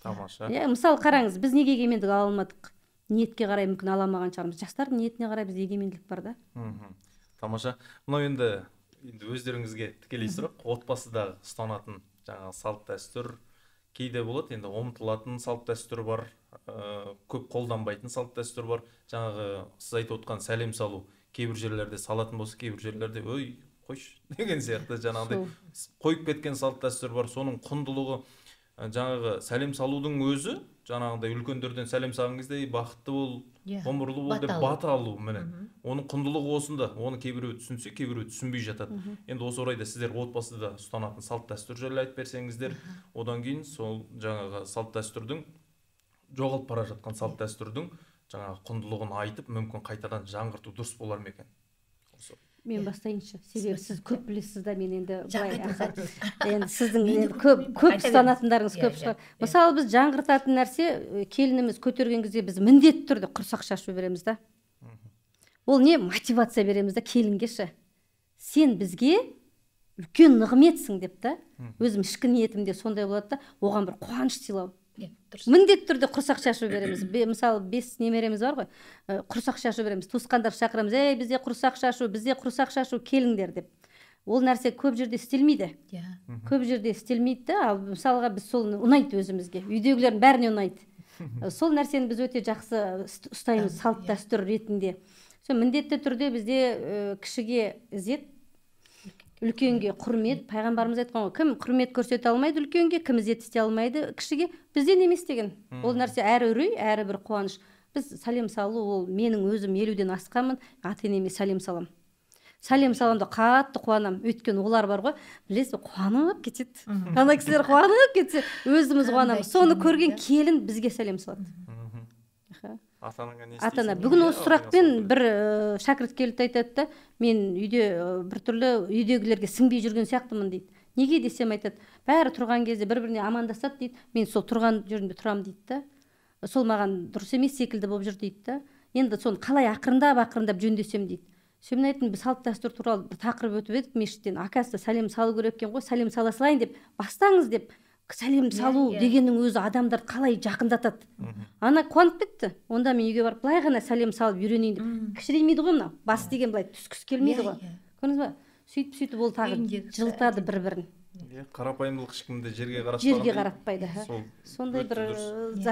Тамаша. Мысалы, қараңыз, біз неге егемендік ала алмадық? Ниетке қарай мүмкін ала алмаған шығармыз. Жастардың ниетіне қарай біз егемендік бар да. Тамаша. Мынау енді өздеріңізге тікелей сұрақ, отбасыдағы ұстанатын жаңағы салт дәстүр кейде болады, енді ұмытылатын салт дәстүр бар, көп қолданбайтын салт дәстүр бар. Жаңағы сіз айтып отқан сәлем салу, кейбір жерлерде салатын болса, кейбір жерлерде ой, қойшы деген сияқты жаңағыдай қойып кеткен салт дәстүр бар. Соның құндылығы, жаңағы сәлем салудың өзі, жаңағыдай үлкендерден сәлем салған кезде бақытты бол, ғұмырлы бол деп бата алу, міне. Оның құндылығы осында. Оны кейбіреу түсінсе, кейбіреу түсінбей жатады. Енді осы орайда сіздер отбасыда ұстанатын салт дәстүр жайлы айтып берсеңіздер, одан кейін сол жаңағы салт дәстүрдің, жоғалып бара жатқан салт дәстүрдің жаңағы құндылығын айтып, мүмкін қайтадан жаңғырту дұрыс болар ма екен? Мен бастайыншы. Себебі сіз көп білесіз да, мен енді енді сіздің көп ұстанатындарыңыз көп шығар. Мысалы, біз жаңғыртатын нәрсе, келініміз көтерген кезде біз міндетті түрде құрсақ шашу береміз да. Ол не? Мотивация береміз да келінгеші. Сен бізге үлкен нығметсің деп та. Өзім ішкі ниетімде сондай болады да, оған бір қуаныш сыйлау. Міндетті түрде құрсақ шашу береміз. Мысалы, 5 немереміз бар ғой, құрсақ шашу береміз. Туысқандар шақырамыз, бізде құрсақ шашу, келіңдер деп. Ол нәрсе көп жерде істелмейді. Көп жерде істелмейді, ал мысалға біз сол ұнайды өзімізге. Үйдегілердің бәріне ұнайды. Сол нәрсені біз өте жақсы ұстаймыз салт дәстүр ретінде. Міндетті түрде бізде кішіге ізет, үлкенге құрмет. Пайғамбарымыз айтқан ғой, кім құрмет көрсете алмайды үлкенге, кім ізет істей алмайды кішіге, бізден емес деген. Ол нәрсе әрі үрей, әрі бір қуаныш. Біз сәлем салу, ол менің өзім 50-ден асқанмын, ата-енеме сәлем салам. Сәлем саламда қатты қуанам. Өйткені олар бар ғой, білесіз, қуанып кетеді. Ана кісілер қуанып кетсе, өзіміз қуанамыз. Соны көрген келін бізге сәлем салады. Ата-ана бүгін осы сұрақпен бір шәкірт келіп айтады да, мен үйде біртүрлі үйдегілерге сіңбей жүрген сияқтымын дейді. Неге десем айтады, бәрі тұрған кезде бір-біріне амандасады дейді. Мен сол тұрған жерімде тұрам дейді да. Сол маған дұрыс емес секілді болып жүр дейді да. Енді соны қалай ақырындап жөндесем дейді. Мен айттым, біз салт дәстүр туралы бір тақырып өтіп едік мешіттен. Акасы сәлем салу керек екен ғой, сәлем сала салайын деп бастаңыз деп. Сәлем салу дегеннің өзі адамдар қалай жақындатады. Ана қуанып кетті. Онда мен үйге барып, былай ғана сәлем салып үйренейін деп. Кішіреймейді ғой мынау. Бас деген былай түскісі келмейді ғой. Көрдіңіз ба? Сөйтіп ол тағы жылытады бір-бірін. Қарапайымдылық ешкімді жерге қаратпайды. Сондай бір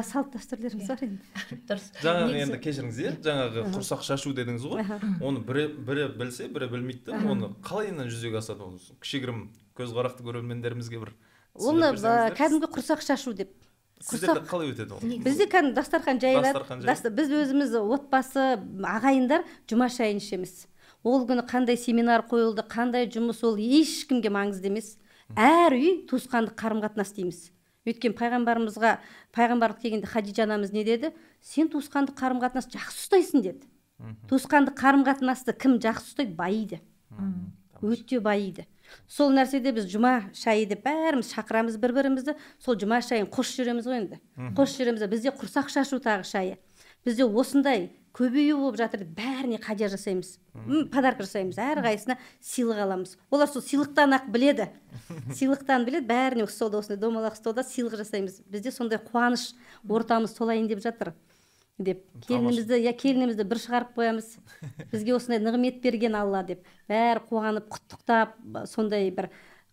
салт дәстүрлеріміз бар енді. Жаңағы енді кешіріңіз, жаңағы құрсақ шашу дедіңіз ғой. Оны бірі білсе, бірі білмейді. Оны қалай жүзеге асады? Кішігірім көзқарақты көрермендерімізге бір оны кәдімгі құрсақ шашу деп. Сіздерде қалай өтеді ол? Бізде кәдімгі дастархан жайылады. Біз өзіміз отбасы, ағайындар жұма шайын ішеміз. Ол күні қандай семинар қойылды, қандай жұмыс, ол ешкімге маңызды емес. Әр үй туысқандық қарым-қатынас дейміз. Өйткені пайғамбарлық келгенде Хадижа анамыз не деді? Сен туысқандық қарым-қатынасты жақсы ұстайсың деді. Туысқандық қарым-қатынасты кім жақсы ұстайды? Байиды. Өте байиды. Сол нәрседе біз жұма шайы деп бәріміз шақырамыз бір-бірімізді, сол жұма шайын қош жүреміз ғой енді. Қош жүреміз, бізде құрсақ шашу тағы шайы. Бізде осындай көбею болып жатыр, бәріне хадия жасаймыз. Подарка жасаймыз, әр қайсысына сыйлық аламыз. Олар сол сыйлықтан ақ біледі. Сыйлықтан біледі, бәріне столда, осындай домалақ столда сыйлық жасаймыз. Бізде сондай қуаныш, ортамыз толайын деп жатыр. Деп келінімізді бір шығарып қоямыз. Бізге осындай нығмет берген Алла деп. Бәрі қуанып, құттықтап, сондай бір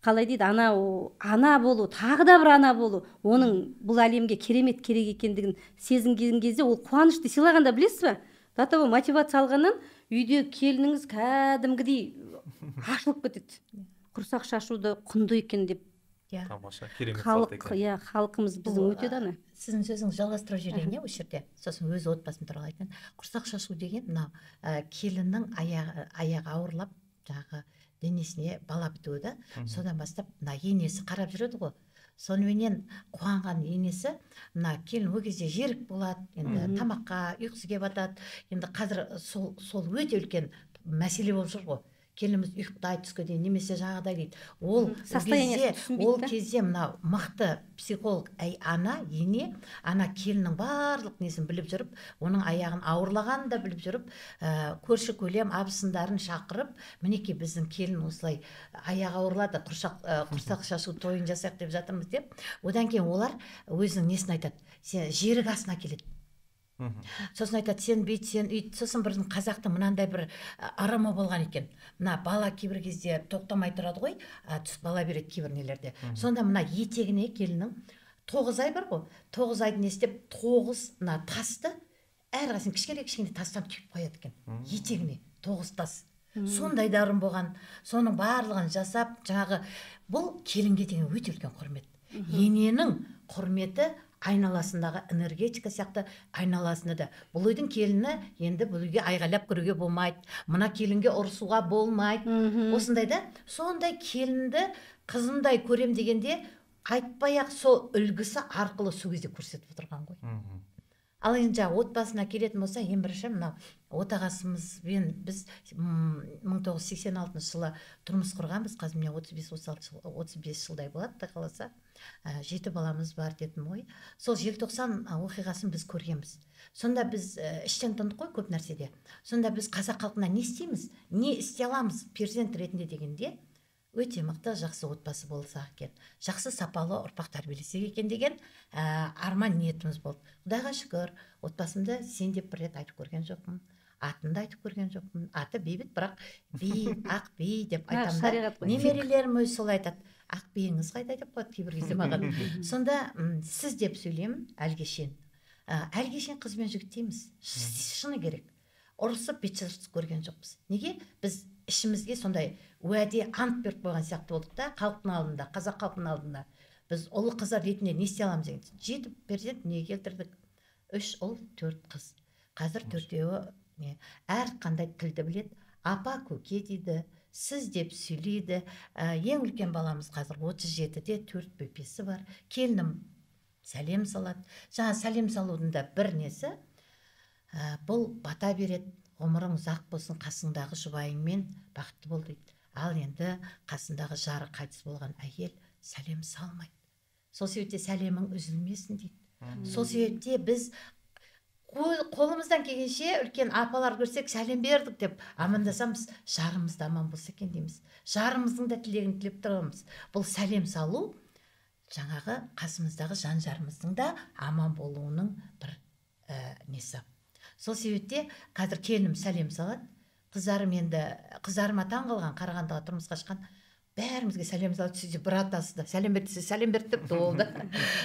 қалай дейді, ана болу, тағы да бір ана болу, оның бұл әлемге керемет керек екендігін сезінген кезде ол қуанышты сыйлағанда білесіз бе? До того мотивация алғаннан үйде келініңіз кәдімгідей ашылып кетеді. Құрсақ шашуды құнды екен деп. Тамаша, керемет салт екен. Халқымыз біздің өте дана. Сіздің сөзіңіз жалғастыра жіберейін, осы жерде. Сосын өз отбасым туралы айтайын. Құрсақ шашу деген мынау келіннің аяғы ауырлап, жағы денесіне бала бітуі да. Содан бастап мына енесі қарап жүреді ғой. Соныменен қуанған енесі мына келін ол кезде жерік болады, енді тамаққа ұйқысы келіп жатады. Енді қазір сол өте үлкен мәселе болып жүр ғой. Келініміз ұйықтайды түске дейін, немесе жаңағыдай дейді. Ол кезде мына мықты психолог ана, ене, ана келіннің барлық несін біліп жүріп, оның аяғын ауырлағанын да біліп жүріп, көрші көлем абысындарын шақырып, мінекей біздің келін осылай аяғы ауырлады, құрсақ шашу тойын жасайық деп жатырмыз деп. Одан кейін олар өзінің несін айтады, сен жерік асына келеді. Сосын айтады, сен бүйт, сен үйт. Сосын бірдің қазақтың мынандай бір ырымы болған екен. Мына бала кейбір кезде тоқтамай тұрады ғой, бала береді кейбір нелерде. Сонда мына етегіне келіннің 9 ай бар ғой, 9 айдың істеп 9 мына тасты әрқайсысын кішкене тастан түйіп қояды екен. Етегіне 9 тас. Сондай да ырым болған. Соның барлығын жасап, жаңағы бұл келінге деген өте үлкен құрмет. Ененің құрметі айналасындағы энергетика сияқты айналасында да. Бұл үйдің келіні енді бұл үйге айғайлап кіруге болмайды. Мына келінге ұрысуға болмайды. Осындай да, сондай келінді қызымдай көрем дегенде айтпай-ақ сол үлгісі арқылы сол кезде көрсетіп отырған ғой. Ал енді отбасына келетін болса, ең бірінші мынау отағасымызбен біз 1986 жылы тұрмыс құрғанбыз. Қазір міне 35 жылдай болады да қаласа. 7 баламыз бар дедім ғой. Сол желтоқсан оқиғасын біз көргенбіз. Сонда біз іштен тындық қой көп нәрседе. Сонда біз қазақ халқына не істейміз, не істей аламыз перзент ретінде дегенде, өте мықты жақсы отбасы болсақ екен, жақсы сапалы ұрпақ тәрбиелесек екен деген арман ниетіміз болды. Құдайға шүкір, отбасымды сен деп бір рет айтып көрген жоқпын, атымды айтып көрген жоқпын. Аты бейбіт, бірақ ақ би деп айтамын да. Немерелерім өзі солай айтады. Ақ биіңіз қайда деп қояды кейбір кезде маған. Сонда сіз деп сөйлеймін, әлгешен. Әлгешен қыз бен жігіт дейміз. Шыны керек. Ұрысып бет жыртысып көрген жоқпыз. Неге? Біз ішімізге сондай уәде ант беріп қойған сияқты болдық та, халықтың алдында, қазақ халқының алдында. Біз ұлы қыздар ретінде не істей аламыз деген. 7 перзент не келтірдік? 3 ұл, 4 қыз. Қазір 4-еуі әр қандай тілді біледі. Апа, көке дейді, сіз деп сөйлейді. Ең үлкен баламыз қазір 37-де 4 бөпесі бар. Келінім сәлем салады. Жаңа сәлем салудың да бір несі, бұл бата береді. Ғұмырың ұзақ болсын, қасыңдағы жұбайыңмен бақытты бол дейді. Ал енді қасындағы жары қайтыс болған әйел сәлем салмайды. Сол себепте сәлемің үзілмесін дейді. Сол себепте біз қолымыздан келгенше үлкен апалар көрсек сәлем бердік деп амандасамыз, жарымыз да аман болса екен дейміз. Жарымыздың да тілегін тілеп тұрамыз. Бұл сәлем салу жаңағы қасымыздағы жан жарымыздың да аман болуының бір несі. Сол себепте қазір келінім сәлем салады. Қыздарыма таң қалған, Қарағандыға тұрмысқа шыққан, бәрімізге сәлем салады. Сөйтсе бір атасы да сәлем берді, сәлем берді деп болды.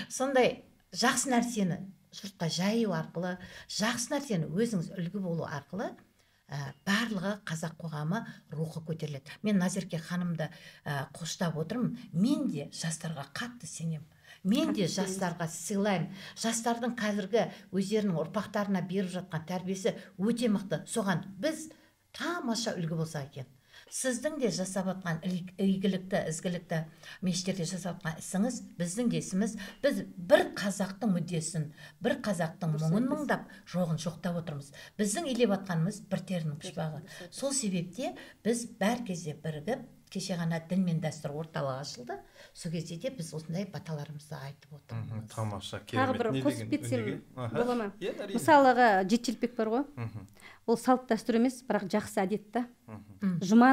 Сондай жақсы нәрсені жұртқа жаю арқылы, жақсы нәрсені өзіңіз үлгі болу арқылы барлығы қазақ қоғамы рухы көтеріледі. Мен Назерке ханымды қоштап отырмын. Мен де жастарға қатты сенемін. Мен де жастарға сыйлаймын. Жастардың қазіргі өздерінің ұрпақтарына беріп жатқан тәрбиесі өте мықты. Соған біз тамаша үлгі болса екен. Сіздің де жасап жатқан игілікті, ізгілікті мешіттерде жасап жатқан ісіңіз, біздің де ісіміз, біз бір қазақтың мүддесін, бір қазақтың мұңын мұңдап, жоғын жоқтап отырмыз. Біздің илеп жатқанымыз бір терінің пұшпағы. Сол себепте біз бар кезде бірігіп, кеше ғана дін мен дәстүр орталығы ашылды. Сол кезде де біз осындай баталарымызды айтып отырмыз. Тамаша, керемет. Тағы бір қосып кетсем бола ма? Мысалыға Жетшілбек бар ғой. Ол салт дәстүр емес, бірақ жақсы әдет та. Жұма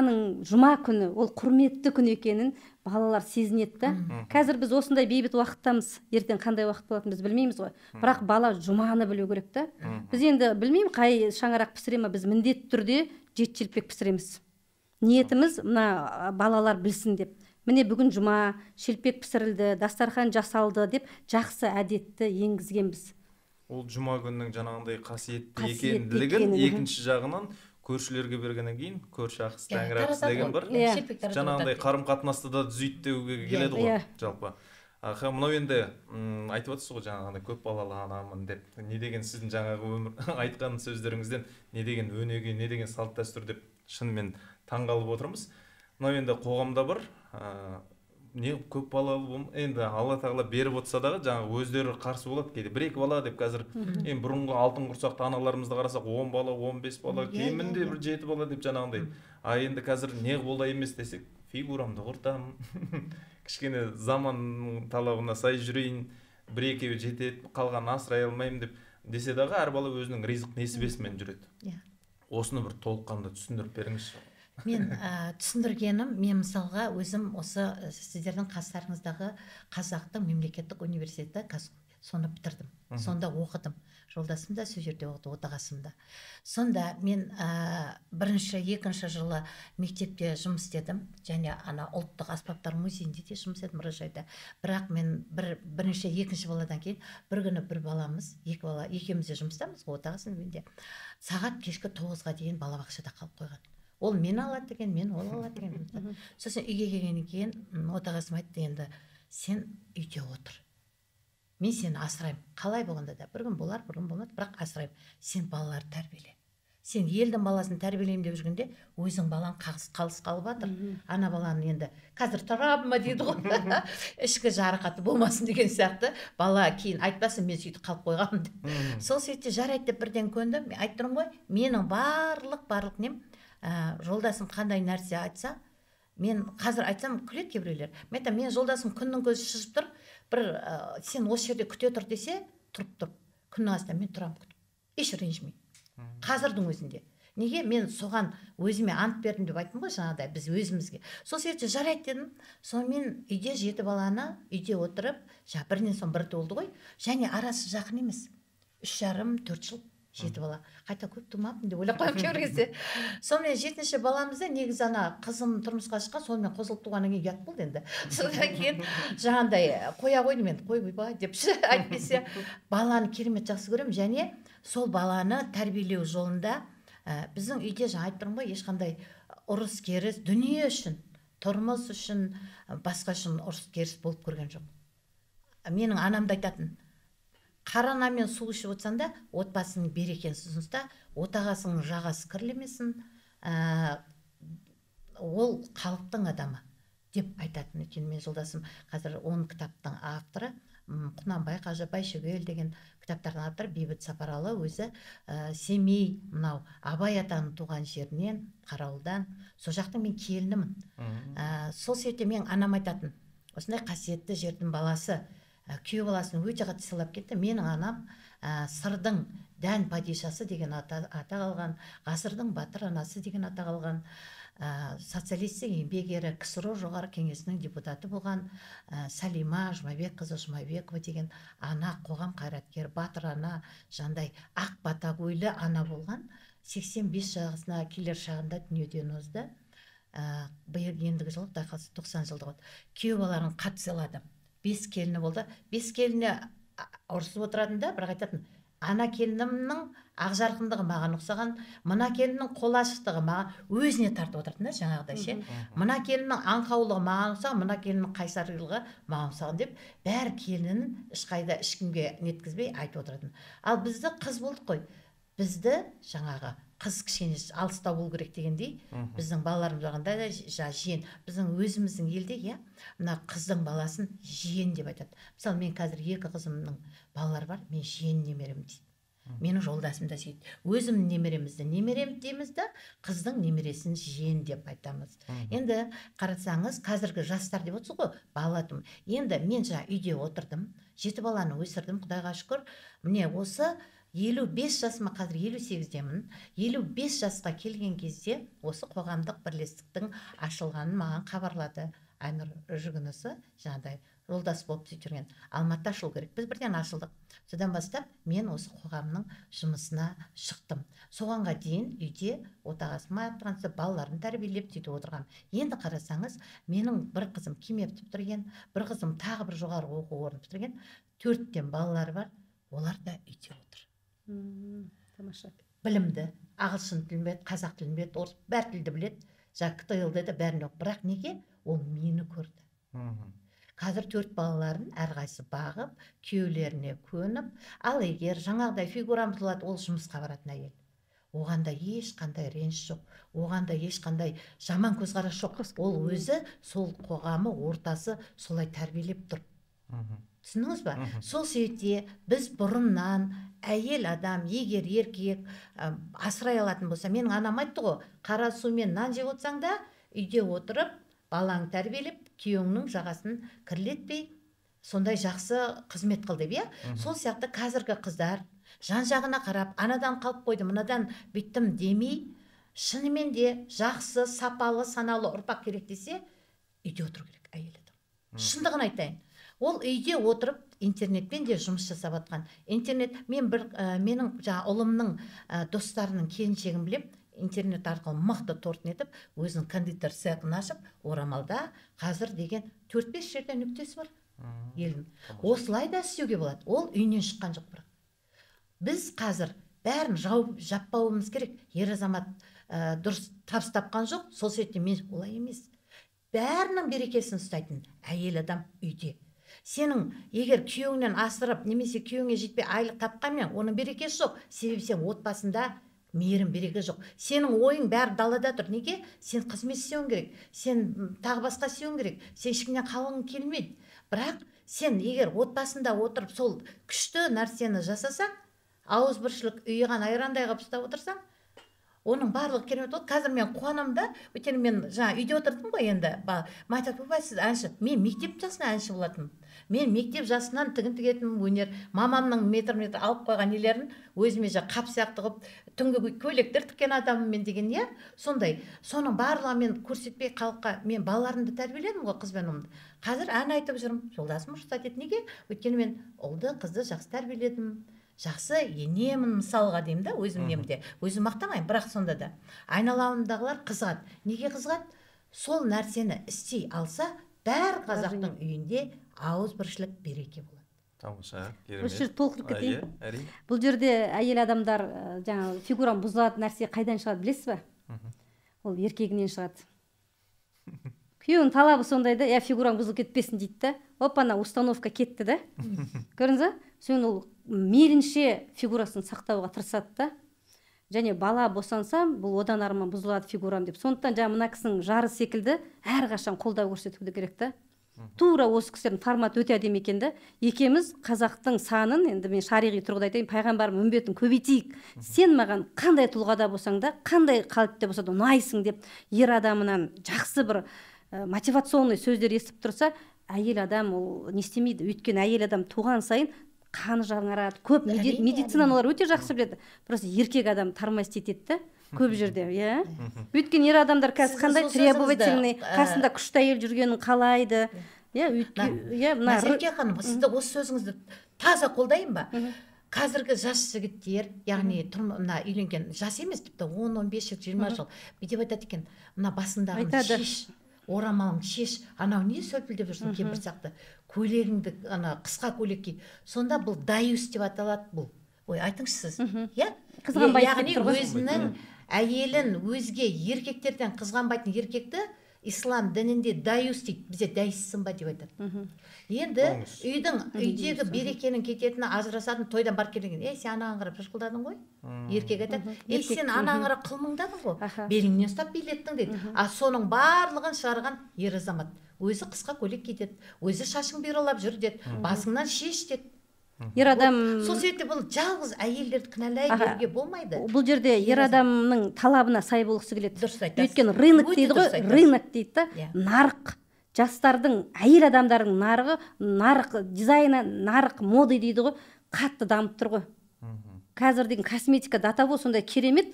күні, ол құрметті күн екенін балалар сезінеді да. Қазір біз осындай бейбіт уақыттамыз. Ертең қандай уақыт болатынын біз білмейміз ғой. Бірақ бала жұманы білу керек та. Біз енді білмеймін қай шаңырақ пісіре ме, біз міндетті түрде Жетшілбек пісіреміз. Ниетіміз мына балалар білсін деп. Міне бүгін жұма, шелпек пісірілді, дастархан жасалды деп жақсы әдетті енгізгенбіз. Ол жұма күннің жаңағындай қасиетті екенділігін екінші жағынан көршілерге бергеннен кейін көрші ақысы тәңір ақысы деген бір жаңағындай қарым-қатынасты да түзейттеуге келеді ғой жалпы. Мынау енді айтып отырсыз ғой жаңағындай көп балалы анамын деп. Не деген сіздің жаңағы өмір айтқан сөздеріңізден не деген өнеге, не деген салт дәстүр деп шынымен таңғалып отырмыз. мынау енді қоғамда бар, не көп балалы енді алла тағала беріп отырса дағы жаңағы өздері қарсы болады кейде. 1-2 бала деп қазір енді бұрынғы алтын құрсақты аналарымызды қарасақ 10 бала, 15 бала, кемінде бір 7 бала деп жаңағындай. Енді қазір не олай емес десек, фигурамды құртамын. Кішкене заман талабына сай жүрейін, 1-2 жетеді, қалған асырай алмаймын деп десе дағы әр бала өзінің ризық несібесімен жүреді. Осыны бір толыққанды түсіндіріп беріңізші. Мен түсіндіргенім, мен мысалға өзім осы сіздердің қастарыңыздағы Қазақтың мемлекеттік университеті соны бітірдім. Сонда оқыдым. Жолдасым да сол жерде оқыды, отағасым да. Сонда мен 1-2 жылы мектепте жұмыс істедім, және ұлттық аспаптар музейінде де жұмыс істедім, мұражайда. Бірақ мен 1-2 баладан кейін бір күні бір баламыз, 2 бала, екеуміз де жұмыстамыз, отағасым менде. Сағат кешкі 9-ға дейін балабақшада қалып қойған. Ол мені алады деген, мен ол алады деген. Сосын үйге келгеннен кейін отағасым айтты, енді сен үйде отыр. Мен сені асыраймын. Қалай болғанда да, бір күн болар, бір күн болмайды, бірақ асыраймын. Сен балаларды тәрбиеле. Сен елдің баласын тәрбиелеймін деп жүргенде, өзің балаң қалыс қалып жатыр. Ана баланы енді қазір травма дейді ғой. Ішкі жарақаты болмасын деген сияқты. Бала кейін айтпасын, мен сөйтіп қалып қойғанмын деп. Сол сөйтті жарайды деп бірден көндім. Мен айтып тұрмын ғой, менің барлық нем, жолдасым қандай нәрсе айтса, мен қазір айтсам күледі кейбіреулер. Мен жолдасым күннің көзі шыжып тұр, бір сен осы жерде күте тұр десе, тұрып күннің астында мен тұрамын күтіп, еш ренжімей. Қазірдің өзінде. Неге? Мен соған өзіме ант бердім деп айттым ғой жаңағыдай, біз өзімізге. Сол себепті жарайды дедім. Сонымен үйде 7 баланы үйде отырып, бірінен соң бірі туылды ғой, және арасы жақын емес. 3,5-4 жыл 7 бала. Қайта көп тумаппын деп ойлап қоямын кейбір кезде. Сонымен 7-ші баламызды негізі қызым тұрмысқа шыққан, сонымен қосылып туғаннан кейін ұят болды енді. Содан кейін жаңағындай қоя қойдым енді, қойбай деп айтпесе, баланы керемет жақсы көремін, және сол баланы тәрбиелеу жолында біздің үйде жаңа айтып тұрмын ғой, ешқандай ұрыс керіс дүние үшін, тұрмыс үшін, басқа үшін ұрыс керіс болып көрген жоқ. Менің анамды айтатын, қара нанмен су ішіп отырсаң да, отбасының берекесін ұста, отағасының жағасы кірлемесін, ол халықтың адамы деп айтатын. Өйткені мен жолдасым қазір 10 кітаптың авторы, Құнанбай Қажы, Байшөгел деген кітаптардың авторы, Бейбіт Сапаралы өзі Семей, мынау Абай атаның туған жерінен, Қарауылдан, сол жақтың мен келінімін. Сол себепте мен анам айтатын, осындай қасиетті жердің баласы, күйеу баласын өте қатты сыйлап кетті. Менің анам сырдың дән падишасы деген атақ алған, ғасырдың батыр анасы деген атақ алған, социалистік еңбек ері, КСРО жоғары кеңесінің депутаты болған Салима Жұмабекқызы Жұмабекова деген ана, қоғам қайраткері, батыр ана, жандай ақ батагөйлі ана болған. 85 жасына келер шағында дүниеден озды. Биыл ендігі жылы 90 жылдық болды. Күйеу балаларын қатты сыйлады. 5 келіні болды. 5 келіні ұрысып отыратын да, бірақ айтатын, ана келінімнің ақжарқындығы маған ұқсаған, мына келіннің қол ашықтығы маған өзіне тартып отыратын да, жаңағыдай ше. Мына келіннің аңқаулығы маған ұқсаған, мына келіннің қайсарлығы маған ұқсаған деп, бәр келінін ешқайда ешкімге неткізбей айтып отыратын. Ал бізді қыз болдық қой. Бізді жаңағы қыз кішкене алыстау болу керек дегендей, біздің балаларымыз жағында да жиен, біздің өзіміздің елде, мына қыздың баласын жиен деп айтады. Мысалы, мен қазір 2 қызымның балалары бар, мен жиен немерем дейді. Менің жолдасым да сөйтеді. Өзімнің немеремізді немерем дейміз да, қыздың немересін жиен деп айтамыз. Енді қарасаңыз, қазіргі жастар деп отырсыз ғой, балалатым. Енді мен үйде отырдым, 7 баланы өсірдім, Құдайға шүкір. Міне осы 55 жасыма, қазір 58-демін. 55 жасқа келген кезде осы қоғамдық бірлестіктің ашылғанын маған хабарлады. Айнұр Жүгінісі, жаңағыдай жолдас болып сөйтіп жүрген. Алматыда ашылу керек. Біз бірден ашылдық. Содан бастап мен осы қоғамның жұмысына шықтым. Соғанға дейін үйде отағасыма айтқансы балаларын тәрбиелеп сөйтіп отырғам. Енді қарасаңыз, менің бір қызым химия бітірген, бір қызым тағы бір жоғары оқу орнын бітірген, 4-тен балалары бар, олар да үйде отыр. Тамаша. Білімді, ағылшын тілін біледі, қазақ тілін біледі, орыс бәр тілді біледі, КТЛ-ді да бәрін оқып. Бірақ неге? Ол мені көрді. Қазір 4 балаларын әрқайсысы бағып, күйеулеріне көніп, ал егер жаңағыдай фигурамыз болады, ол жұмысқа баратын әйел. оғанда ешқандай реніш жоқ, оғанда ешқандай жаман көзқарас жоқ. Ол өзі сол қоғамы, ортасы солай тәрбиелеп тұр. Түсіндіңіз ба? Сол себепте біз бұрыннан әйел адам, егер еркек асырай алатын болса, менің анам айтты ғой, қара сумен нан жеп отырсаң да, үйде отырып, балаңды тәрбиелеп, күйеуіңнің жағасын кірлетпей, сондай жақсы қызмет қыл деп, Сол сияқты қазіргі қыздар жан-жағына қарап, анадан қалып қойды, мынадан биттім демей, шынымен де жақсы, сапалы, саналы ұрпақ керек десе, үйде отыру керек әйел адам. Шындығын айтайын. Ол үйде отырып интернетпен де жұмыс жасап жатқан. Интернет, менің ұлымның достарының келіншегін білем, интернет арқылы мықты торт нетіп, өзінің кондитер цехын ашып, Орамалда қазір деген 4-5 жерде нүктесі бар елдің. Осылай да істеуге болады. Ол үйінен шыққан жоқ бірақ. Біз қазір бәрін жаппауымыз керек. Ер азамат дұрыс табыс тапқан жоқ, сол себепте мен олай емес. Бәрінің берекесін ұстайтын әйел адам үйде. Сенің егер күйеуіңнен асырып, немесе күйеуіңе жетпей айлық тапқанмен, оның берекесі жоқ. Себебі сен отбасында мейірім береке жоқ. Сенің ойың бәрі далада тұр. Неге? Сен қызмет істеуің керек. Сен тағы басқа істеуің керек. Сен ешкімнен қалғың келмейді. Бірақ сен егер отбасында отырып сол күшті нәрсені жасасаң, ауызбіршілік үйіған айрандай қылып ұстап отырсаң, оның барлығы керемет болды. Қазір мен қуанам да, өйткені мен үйде отырдым ғой енді. Айтады, сіз әнші. Мен мектеп жасынан әнші болатынмын. Мен мектеп жасынан тігін тігетінмін, өнер. Мамамның метр алып қойған нелерін өзіме қап сияқты қылып, түнгі көйлектер тіккен адаммын мен деген, сондай. Соның барлығын мен көрсетпей халыққа, мен балаларымды тәрбиеледім ғой, қыз бен ұлымды. Қазір ән айтып жүрмін. Жолдасым рұқсат етті. Неге? Өйткені мен ұлды, қызды жақсы тәрбиеледім. Жақсы енемін мысалға деймін да, өзім немде. Өзім мақтамаймын, бірақ сонда да айналамдағылар қызығады. Неге қызығады? Сол нәрсені істей алса, бәр қазақтың үйінде ауызбіршілік береке болады. Тамаша, керемет. Осы жерде толықтырып кетейін. Бұл жерде әйел адамдар жаңағы фигурам бұзылатын нәрсе қайдан шығады білесіз ба? Ол еркегінен шығады. Күйеуінің талабы сондай да, фигураң бұзылып кетпесін дейді да. Опана, установка кетті да. Көрдіңіз ба? Соң ол мейлінше фигурасын сақтауға тырысады да. Және бала босанса, бұл одан арман бұзылады фигурам деп. Сондықтан жаңа мына кісінің жары секілді әрқашан қолдау көрсетуді керек та. Тура осы кісілердің форматы өте әдемі екен да. Екеміз қазақтың санын, енді мен шариғи тұрғыда айтайын, пайғамбарым үмбетін көбейтейік. Сен маған қандай тұлғада болсаң да, қандай қалыпта болса да ұнайсың деп ер адамынан жақсы бір мотивационный сөздер естіп тұрса, әйел адам ол не істемейді. Өйткені әйел адам туған сайын қаны жаңарады. Көп медицинаны олар өте жақсы біледі. Просто еркек адам тармас етеді да. Көп жерде, Өйткені ер адамдар қазір қандай требовательный, қасында күшті әйел жүргенін қалайды. Назерке ханым, сізді осы сөзіңізді таза қолдайын ба? Қазіргі жас жігіттер, яғни мына үйленген жас емес, тіпті 10-15 жыл, 20 жыл, бүйтіп айтады екен, мына басындағын шеш, орамалың шеш, анау не сөлпілдеп жүрсің кемпір сияқты, көйлегіңді қысқа көйлек ки. Сонда бұл даюс деп аталады бұл. Ой, айтыңызшы сіз. Яғни өзінің әйелін өзге еркектерден қызғанбайтын еркекті ислам дінінде даюс дейді. Бізде дайыссың ба деп айтады. Енді үйдегі берекенің кететіні, ажырасатын, тойдан барып келген. Сен анаған қарап шашқылдадың ғой? Еркек айтады. Сен анаған қарап қылмыңдадың ғой? Беліңнен ұстап билеттің дейді. Соның барлығын шығарған ер азамат. Өзі қысқа көйлек киеді, өзі шашың бүйралап жүр деді, басыңнан шеш деді. Ер адам сол себепте бұл жалғыз әйелдерді кінәлай беруге болмайды. Бұл жерде ер адамның талабына сай болғысы келеді. Дұрыс айтасыз. Өйткені рынок дейді ғой, рынок дейді да, нарық. Жастардың, әйел адамдардың нарығы, нарық дизайны, нарық моды дейді ғой, қатты дамып тұр ғой. Қазір деген косметика датаво сондай керемет,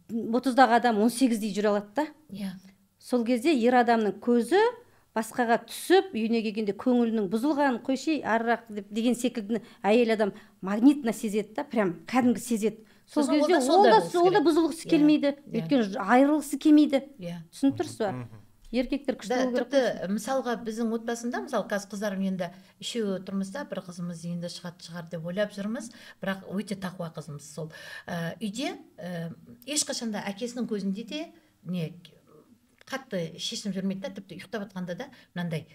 30-дағы адам 18-дей жүре алады да. Сол кезде ер адамның көзі басқаға түсіп, үйіне келгенде көңілінің бұзылған, қойшей арырақ деген секілді әйел адам магнитно сезеді да, прям кәдімгі сезеді. Сол кезде ол да бұзылғысы келмейді, өйткені айырылғысы келмейді. Түсініп тұрсыз ба? Еркектер күшті болу керек. Тіпті мысалға біздің отбасында, мысалы қазір қыздарым енді үшеуі тұрмызда, бір қызымыз енді шығар деп ойлап жүрміз, бірақ өте тақуа қызымыз сол. Үйде ешқашанда әкесінің көзінде де не қатты шешім жүрмейді да, тіпті ұйықтап жатқанда да мынандай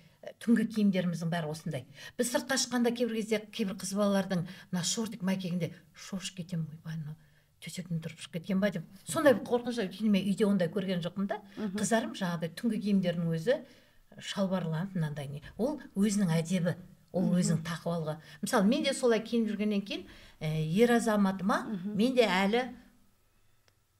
түнгі киімдеріміздің бәрі осындай. Біз сыртқа шыққанда кейбір кезде кейбір қыз балалардың мына шортик майкегінде шошып кетемін ғой, төсектен тұрып шығып кеткен ба деп сондай бір қорқыныш. Өйткені мен үйде ондай көрген жоқпын да. Қызарым жаңағыдай түнгі киімдерінің өзі шалбарланып мынандай не. Ол өзінің әдебі, ол өзінің тақуалығы. Мысалы мен де солай киініп жүргеннен кейін ер азаматыма мен де әлі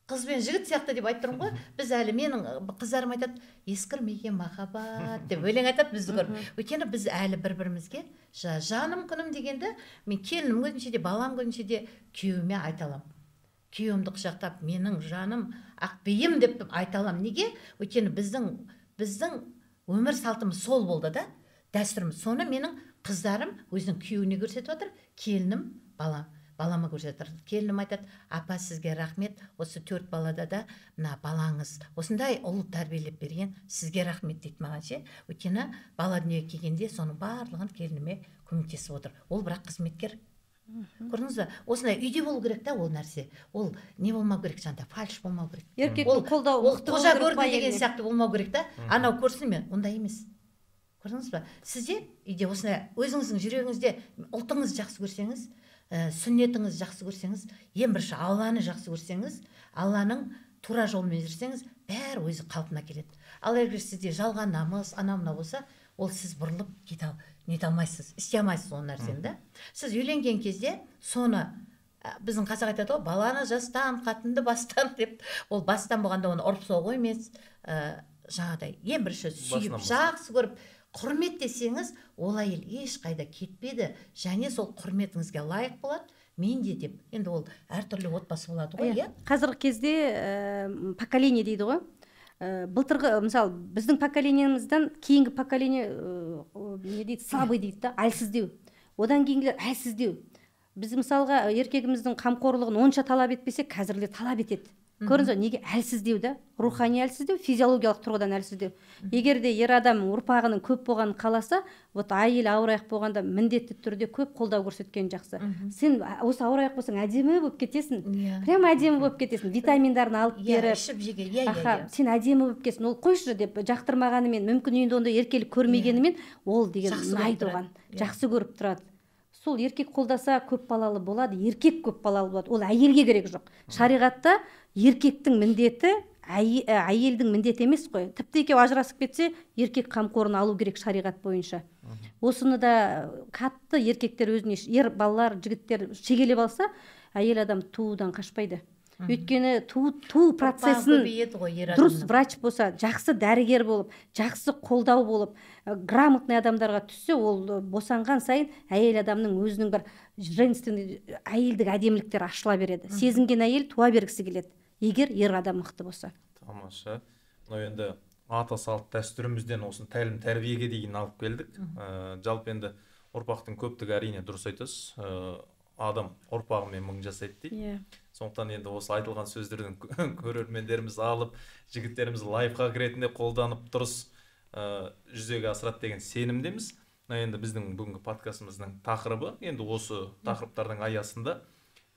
қыз бен жігіт сияқты деп айтып тұрмын ғой. Біз әлі менің қыздарым айтады, ескірмеген махаббат деп өлең айтады бізді көріп. Өйткені біз әлі бір-бірімізге жаным күнім дегенді мен келінім көзінше де, балам көзінше де күйеуіме айта аламын. Күйеуімді құшақтап, менің жаным, ақбейім деп айта аламын. Неге? Өйткені біздің өмір салтымыз сол болды да, дәстүріміз. Соны менің қыздарым өзінің күйеуіне көрсетіп отыр, келінім, балама көрсетіп. Келінім айтады, апа сізге рахмет, осы 4 балада да мына балаңыз осындай ұл тәрбиелеп берген, сізге рахмет дейді маған ше. Өйткені бала дүниеге келгенде соның барлығын келініме көмектесіп отыр. Ол бірақ қызметкер. Көрдіңіз бе? Осындай үйде болу керек та ол нәрсе. Ол не болмау керек, жаңағыдай фальш болмау керек. Еркектің қолдау қожа көрді деген сияқты болмау керек та. Анау көрсін мен, ондай емес. Көрдіңіз бе? Сізде үйде осындай өзіңіздің жүрегіңізде ұлтыңызды жақсы көрсеңіз, сүннетіңізді жақсы көрсеңіз, ең бірінші Алланы жақсы көрсеңіз, Алланың тура жолымен жүрсеңіз, бәрі өзі қалпына келеді. Ал егер сізде жалған намыс, анау-мынау болса, ол сіз бұрылып нете алмайсыз, істей алмайсыз ол нәрсені да. Сіз үйленген кезде соны біздің қазақ айтады ғой, баланы жастан, қатынды бастан деп. Ол бастан болғанда оны ұрып соғу емес, жаңағыдай ең бірінші сүйіп, жақсы көріп, құрметтесеңіз, ол әйел ешқайда кетпеді, және сол құрметіңізге лайық болады. Мен де деп. Енді ол әртүрлі отбасы болады ғой, иә? Қазіргі кезде поколение дейді ғой. Былтырғы, мысалы, біздің поколениемізден кейінгі поколение не дейді, слабый дейді да, әлсіздеу. Одан кейінгілер әлсіздеу. Біз мысалға еркегіміздің қамқорлығын онша талап етпесе, қазірлер талап етеді. Көрдіңіз бе, неге әлсіздеу да? Рухани әлсіздеу, физиологиялық тұрғыдан әлсіздеу. Егер де ер адам ұрпағының көп болғанын қаласа, вот әйел ауырайық болғанда міндетті түрде көп қолдау көрсеткен жақсы. Сен осы ауырайық болсаң әдемі болып кетесің. Прям әдемі болып кетесің. Витаминдарын алып беріп. Ішіп жеген. Сен әдемі болып кетесің. Ол қойшы деп жақтырмағанымен, мүмкін үйінде ондай еркелік көрмегенімен, ол деген ұнайды оған. Жақсы көріп тұрады. Сол еркек қолдаса көп балалы болады, еркек көп балалы болады. Ол әйелге керек жоқ. Шариғатта еркектің міндеті әйелдің міндеті емес қой. Тіпті екеуі ажырасып кетсе, еркек қамқорын алу керек шариғат бойынша. Осыны да қатты еркектер өзіне, ер балалар, жігіттер шегелеп алса, әйел адам туудан қашпайды. Өйткені туу процесін дұрыс врач болса, жақсы дәрігер болып, жақсы қолдау болып, грамотный адамдарға түссе, ол босанған сайын әйел адамның өзінің бір женственный әйелдік әдеміліктер ашыла береді. Сезінген әйел туа бергісі келеді, егер ер адам мықты болса. Тамаша. Мынау енді ата салт дәстүрімізден осыны тәлім тәрбиеге дейін алып келдік. Жалпы енді ұрпақтың көптігі әрине дұрыс айтасыз. Адам ұрпағымен мың жасайды дейді. Сондықтан енді осы айтылған сөздердің көрермендеріміз алып, жігіттеріміз лайфхак ретінде қолданып дұрыс жүзеге асырады деген сенімдеміз. Енді біздің бүгінгі подкастымыздың тақырыбы, енді осы тақырыптардың аясында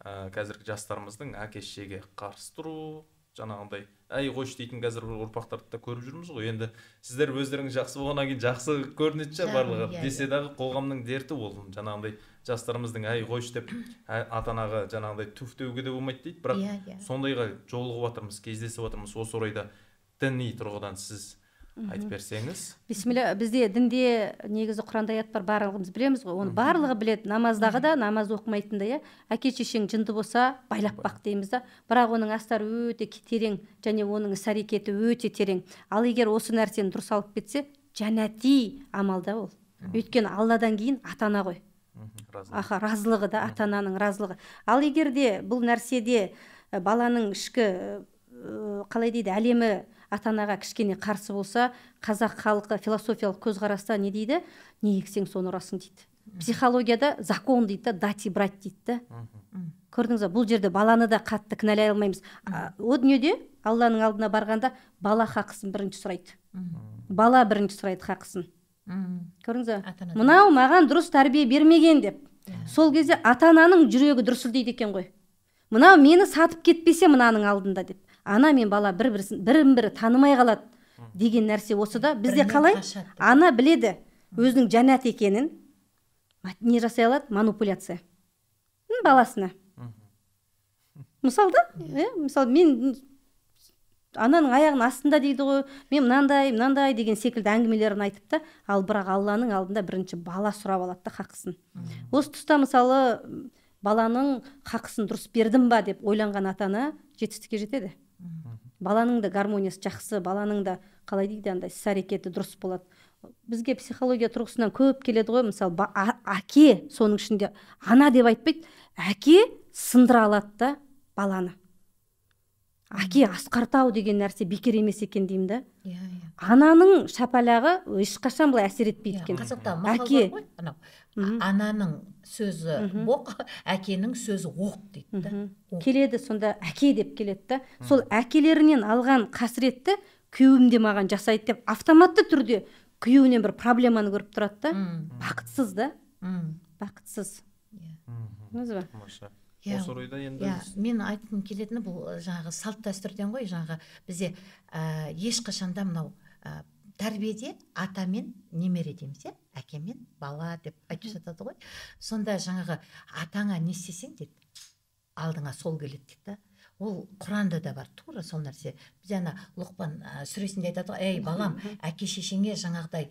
қазіргі жастарымыздың әке-шешеге қарсы тұру, жаңағындай әй қойшы дейтін қазір ұрпақтарды да көріп жүрміз ғой. Енді сіздер өздеріңіз жақсы болғаннан кейін жақсы көрінетін шығар барлығы. Десе дағы қоғамның дерті ол. Жаңағындай жастарымыздың әй қойшы деп ата-анаға жаңағындай түф деуге де болмайды дейді. Бірақ сондайға жолығып жатырмыз, кездесіп жатырмыз. Осы орайда діни тұрғыдан сіз айтып берсеңіз. Бисмилля, бізде дінде негізі Құранда аят бар, барлығымыз білеміз ғой. Оны барлығы біледі. Намаздағы да, намаз оқымайтын да, әке шешең жынды болса, байлап бақ дейміз да. Бірақ оның астары өте терең, және оның іс-әрекеті өте терең. Ал егер осы нәрсені дұрыс алып кетсе, жәннати амалда ол. Өйткені Алладан кейін ата-ана ғой. Разылығы да, ата-ананың разылығы. Ал егер де бұл нәрседе баланың ішкі қалай дейді, әлемі ата-анаға кішкене қарсы болса, қазақ халқы философиялық көзқараста не дейді? Не ексең соны ұрасың дейді. Психологияда закон дейді, дати брать дейді. Көрдіңіз бе, бұл жерде баланы да қатты кінәлай алмаймыз. О дүниеде Алланың алдына барғанда бала хақысын бірінші сұрайды. Бала бірінші сұрайды хақысын. Көрдіңіз бе? Мынау маған дұрыс тәрбие бермеген деп. Сол кезде ата-ананың жүрегі дүрсілдейді екен ғой. Мынау мені сатып кетпесе мынаның алдында деп. Ана мен бала бірін-бірі танымай қалады деген нәрсе осы да. Бізде қалай? Ана біледі өзінің жәннат екенін. Не жасай алады? Манипуляция. Баласына. мысалы да, мысалы мен ананың аяғының астында дейді ғой, мен мынандай деген секілді әңгімелерін айтып та, ал бірақ Алланың алдында бірінші бала сұрап алады да хақысын. Осы тұста мысалы баланың хақысын дұрыс бердім ба деп ойланған ата-ана жетістікке жетеді. Баланың да гармониясы жақсы, баланың да қалай дейді андай іс әрекеті дұрыс болады. Бізге психология тұрғысынан көп келеді ғой, мысалы әке, соның ішінде ана деп айтпайды, әке сындыра алады да баланы. Әке асқартау деген нәрсе бекер емес екен деймін да. Ананың шапалағы ешқашан былай әсер етпейді екен. Қазақта мақал бар ғой, анау ананың сөзі боқ, әкенің сөзі оқ дейді да. Келеді сонда әке деп келеді да. Сол әкелерінен алған қасіретті күйеуім де маған жасайды деп автоматты түрде күйеуінен бір проблеманы көріп тұрады да. Бақытсыз да. Бақытсыз. Осы орайда енді мен айтқым келетіні бұл жаңағы салт дәстүрден ғой, жаңағы бізде ешқашанда мынау тәрбиеде ата мен немере дейміз, әке мен бала деп айтып жатады ғой. Сонда жаңағы атаңа не істесең дейді, алдыңа сол келеді дейді да. Ол Құранда да бар, тура сол нәрсе. Біз ана Лұқман сүресінде айтады ғой, ей балам, әке шешеңе жаңағыдай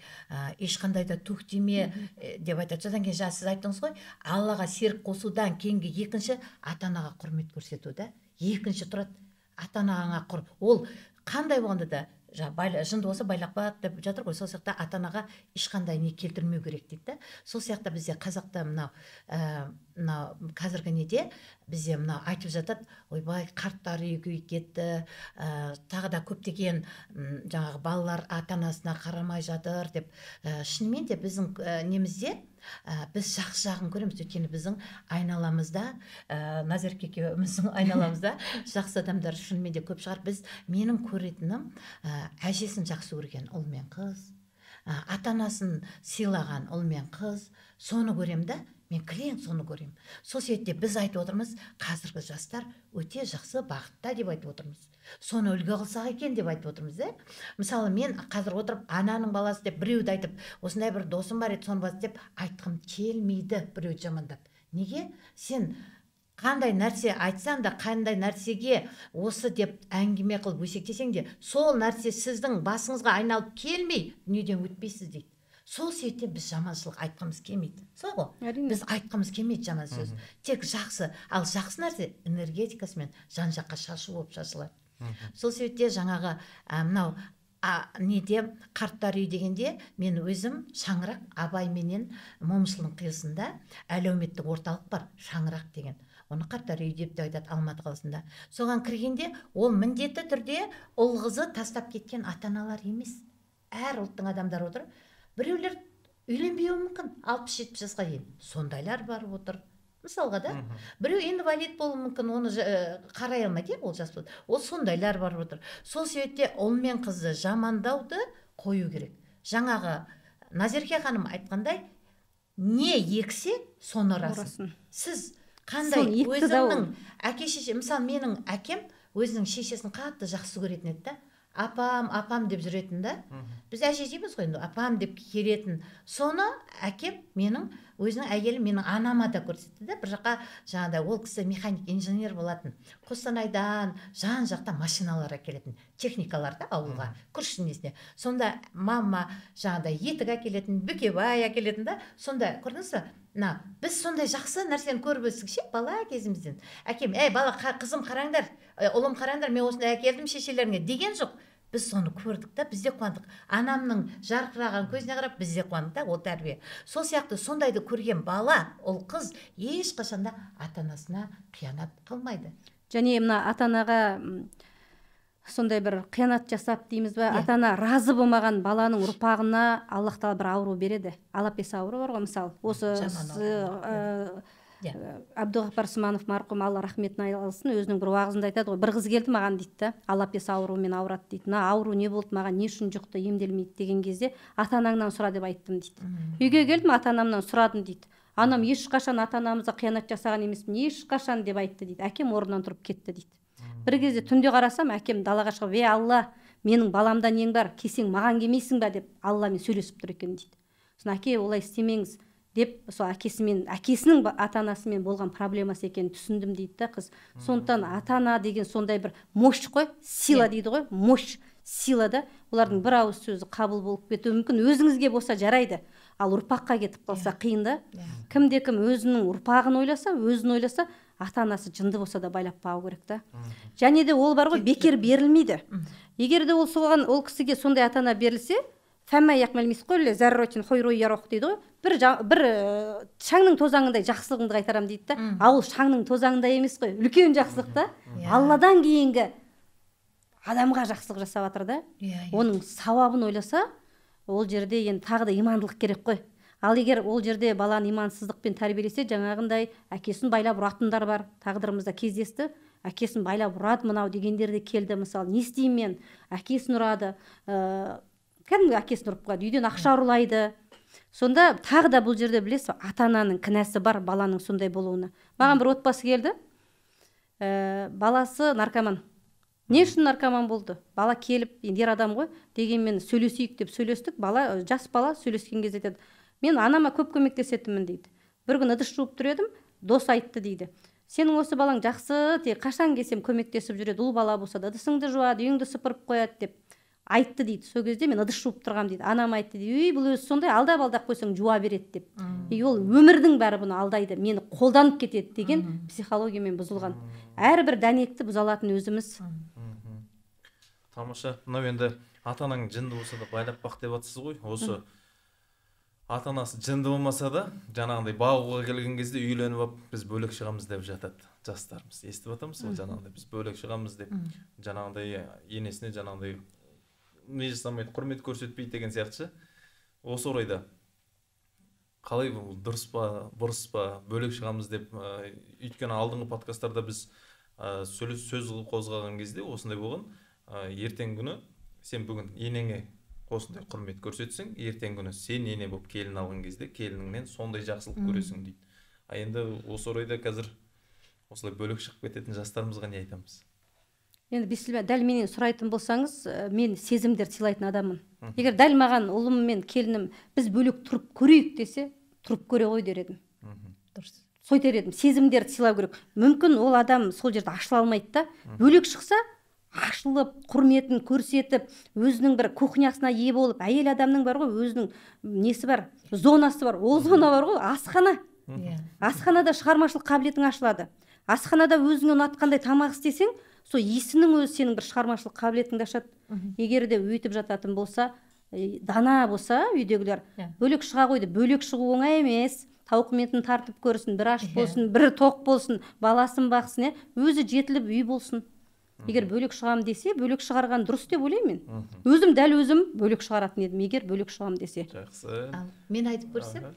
ешқандай да түк тиме деп айтады. Содан кейін жаңа сіз айттыңыз ғой, Аллаға серік қосудан кейінгі екінші ата-анаға құрмет көрсету да. Екінші тұрады ата-анаға ол қандай болғанда да жынды болса байлақпақ деп жатыр ғой, сол сияқты ата-анаға ешқандай не келтірмеу керек дейді да. Сол сияқты бізде қазақта мынау қазіргі неде бізде мынау айтып жатады, ойбай қарттар үйі күйіп кетті, тағы да көптеген жаңағы балалар ата-анасына қарамай жатыр деп. Шынымен де біздің немізде біз жақсы жағын көреміз, өйткені біздің айналамызда, Назерке екеуміздің айналамызда жақсы адамдар шынымен де көп шығар. Менің көретінім әжесін жақсы көрген ұл мен қыз, ата-анасын сыйлаған ұл мен қыз, соны көрем да, мен кілең соны көрем. Сол себепте біз айтып отырмыз, қазіргі жастар өте жақсы бақытта деп айтып отырмыз. Соны үлгі қылсақ екен деп айтып отырмыз. Мысалы мен қазір отырып ананың баласы деп біреуді айтып, осындай бір досым бар еді, соны бас деп айтқым келмейді біреуді жамандап. Неге? Сен қандай нәрсе айтсаң да, қандай нәрсеге осы деп әңгіме қылып өсектесең де, сол нәрсе сіздің басыңызға айналып келмей, дүниеден өтпейсіз дейді. Сол себептен біз жаманшылық айтқымыз келмейді. Сол ғой? Біз айтқымыз келмейді жаман сөз. Тек жақсы, ал жақсы нәрсе энергетикасымен жан жаққа шашу болып шашылады. Сол себепте жаңағы мынау неде қарттар үй дегенде мен өзім Шаңырақ Абай менен Момышұлының қиылысында әлеуметтік орталық бар, Шаңырақ деген. Оны қарттар үйі деп те айтады Алматы қаласында. Соған кіргенде ол міндетті түрде ұл қызы тастап кеткен ата-аналар емес. Әр ұлттың адамдары отыр. Біреулер үйленбеуі мүмкін 60-70 жасқа дейін. Сондайлар барып отыр. Мысалға да, біреу инвалид болуы мүмкін, оны қарай алмайды, ол жас болды. Ол сондайлар барып отыр. Сол себепте ұл мен қызды жамандауды қою керек. Жаңағы Назерке ханым айтқандай, не ексе, соны расын. Сіз қандай өзіңнің әке-шеше, мысалы менің әкем өзінің шешесін қатты жақсы көретін еді да. Апам деп жүретін да. Біз әже дейміз ғой, апам деп келетін. Соны әкем менің өзінің әйелі менің анама да көрсетті да. Бір жаққа жаңағыдай ол кісі механик инженер болатын. Қостанайдан жан жақта машиналар әкелетін, техникалар да ауылға, күріштің несіне. Сонда мама жаңағыдай етік әкелетін, бүкебай әкелетін да. Сонда көрдіңіз бе? Біз сондай жақсы нәрсені көріп өстік ше, бала кезімізден. Әкем, бала қызым қараңдар, ұлым қараңдар, мен осындай әкелдім шешелеріңе деген жоқ. Біз соны көрдік та, бізде қуандық. Анамның жарқыраған көзіне қарап бізде қуандық та, ол тәрбие. Сол сияқты сондайды көрген бала, ол қыз ешқашанда ата-анасына қиянат қылмайды. Және мына ата-анаға сондай бір қиянат жасап дейміз бе, ата-ана разы болмаған баланың ұрпағына Аллах тағала бір ауру береді. Алапес ауру бар ғой, мысалы. Осы Абдуғапар Сманов марқұм, Алла рахметін алсын, өзінің бір уағызында айтады ғой, бір қыз келді маған дейді да, алапес аурумен ауырады дейді. Ауру не болды маған, не үшін жұқты, емделмейді деген кезде ата-анаңнан сұра деп айттым дейді. Үйге келдім, ата-анамнан сұрадым дейді. Анам ешқашан ата-анамызға қиянат жасаған емеспін, ешқашан деп айтты дейді. Әкем орнынан тұрып кетті дейді. Бір кезде түнде қарасам, әкем далаға шығып, Алла, менің баламда нең бар, келсең маған келмейсің ба деп Алламен сөйлесіп тұр екен дейді. Сосын әке олай істемеңіз, деп сол әкесінің ата анасымен болған проблемасы екенін түсіндім дейді да қыз. Сондықтан ата ана деген сондай бір мощь қой, сила дейді ғой, мощь, сила да. Олардың бір ауыз сөзі қабыл болып кетуі мүмкін. Өзіңізге болса жарайды, ал ұрпаққа кетіп қалса қиын да. Кімде-кім өзінің ұрпағын ойласа, өзін ойласа, ата анасы жынды болса да байлап бағу керек та. Және де ол бар ғой, бекер берілмейді. Егер де ол кісіге сондай ата ана берілсе, фәммә яқмәлмес қой, зәрротин хойрой яроқ дейді ғой. Бір шаңның тозаңындай жақсылығыңды қайтарам дейді да. Ал шаңның тозаңындай емес қой, үлкен жақсылық та. Алладан кейінгі адамға жақсылық жасап жатыр да. Оның сауабын ойласа, ол жерде енді тағы да имандылық керек қой. Ал егер ол жерде баланы имансыздықпен тәрбиелесе, жаңағындай әкесін байлап ұратындар бар. Тағдырымызда кездесті. Әкесін байлап ұрады мынау дегендер де келді. Мысалы, не істеймін мен? Әкесін ұрады. Кәдімгі әкесін ұрып қояды. Үйден ақша ұрлайды. Сонда тағы да бұл жерде білесіз, ата-ананың кінәсі бар баланың сондай болуына. Маған бір отбасы келді. Баласы наркоман. Не үшін наркоман болды? Бала келіп, ер адам ғой, дегенмен сөйлесейік деп сөйлестік. Жас бала сөйлескен кезде айтады: мен анама көп көмектесетінмін дейді. Бір күн ыдыс жуып тұр едім, дос айтты дейді: сенің осы балаң жақсы, қашан келсем көмектесіп жүреді, ұл бала болса да ыдысыңды жуады, үйіңді сыпырып қояды деп айтты дейді. Сол кезде мен ыдыс жуып тұрғам дейді. Анам айтты дейді: бұл өзі сондай, алдап қойсаң жуа береді деп. Ол өмірдің бәрі бұны алдайды, мені қолданып кетеді деген психологиямен бұзылған. Әрбір дәнекті бұза алатын өзіміз. Тамаша. Мынау енді ата-анаң жынды болса да байлап бақ деп жатсыз ғой. Осы ата-анасы жынды болмаса да, жаңағындай бағуға келген кезде үйленіп алып, біз бөлек шығамыз деп жатады жастарымыз. Естіп жатамыз ғой, жаңағындай біз бөлек шығамыз деп. Жаңағындай енесіне жаңағындай не жасамайды, құрмет көрсетпейді деген сияқты. Осы орайда қалай, бұл дұрыс па, бұрыс па, бөлек шығамыз деп, өйткені алдыңғы подкасттарда біз сөз қозғаған кезде осындай болған. Ертең күні сен бүгін енеңе осындай құрмет көрсетсең, ертең күні сен ене болып келін алған кезде келініңнен сондай жақсылық көресің дейді. Енді осы орайда қазір осылай бөлек шығып кететін жастарымызға не айтамыз? Енді бисмилла, дәл менен сұрайтын болсаңыз, мен сезімдер сыйлайтын адаммын. Егер дәл маған ұлым мен келінім біз бөлек тұрып көрейік десе, тұрып көре ғой дер едім. Дұрыс. Сойтер едім, сезімдерді сыйлау керек. Мүмкін ол адам сол жерде ашыла алмайды да. Бөлек шықса, ашылып, құрметін көрсетіп, өзінің бір кухнясына ие болып, әйел адамның бар ғой, өзінің несі бар, зонасы бар. Ол зона бар ғой, асхана. Асханада шығармашылық қабілетің ашылады. Асханада өзіңе ұнатқандай тамақ істесең, сол иісінің өзі сенің бір шығармашылық қабілетіңді ашады. Егер де өйтіп жататын болса, дана болса үйдегілер, бөлек шыға қойды. Бөлек шығу оңай емес. Тауқыметін тартып көрсін, бір аш болсын, бір тоқ болсын, баласын бақсын, өзі жетіліп үй болсын. Егер бөлек шығам десе, бөлек шығарған дұрыс деп ойлаймын мен. Өзім бөлек шығаратын едім, егер бөлек шығам десе. Жақсы. Мен айтып көрсем,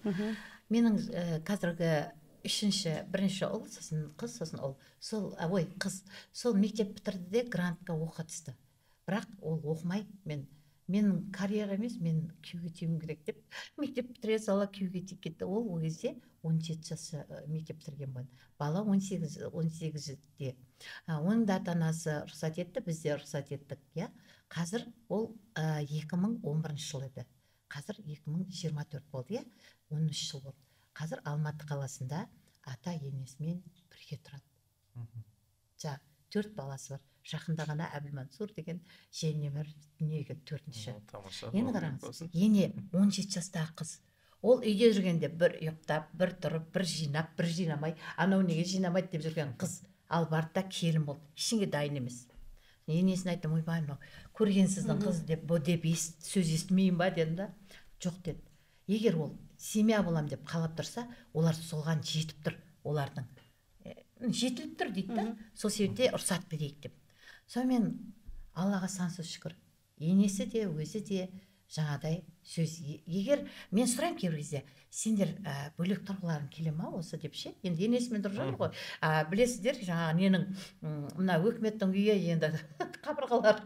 менің қазіргі бірінші ұл, сосын қыз, сосын ұл. Қыз. Сол мектеп бітірді де грантқа оқуға түсті. Бірақ ол оқымай, менің карьера емес, мен күйеуге тиюім керек деп мектеп бітіре сала күйеуге тиіп кетті. Ол кезде 17 жасы мектеп бітірген болды. Бала 18-де. Оның да ата-анасы рұқсат етті, біз де рұқсат еттік. Қазір ол 2011 жыл еді. Қазір 2024 болды, 13 жыл болды. Қазір Алматы қаласында ата енесімен бірге тұрады. 4 баласы бар. Жақында ғана Әбілмансур деген жеңнемір дүниеге 4-ші. Енді қараңыз, ене 17 жастағы қыз. Ол үйде жүргенде бір ұйықтап, бір тұрып, бір жинап, бір жинамай, анау неге жинамайды деп жүрген қыз. Ал барды да келін болды. Ешкімге дайын емес. Енесіне айттым: ойбай, мынау көргенсіздің қыз деп сөз естімеймін ба дедім да. Жоқ деді. Егер ол семья болам деп қалап тұрса, олар соған жетіп тұр, олардың. Жетіліп тұр дейді да. Сол себепте рұқсат берейік деп. Сонымен Аллаға сансыз шүкір. Енесі де, өзі де жаңадай сөз. Егер мен сұрайым кейбір кезде, сендер бөлек тұрғыларың келе ма осы деп ше? Енді енесімен тұрып жатыр ғой. Білесіздер, жаңағы ненің мына өкіметтің үйі енді қабырғалар.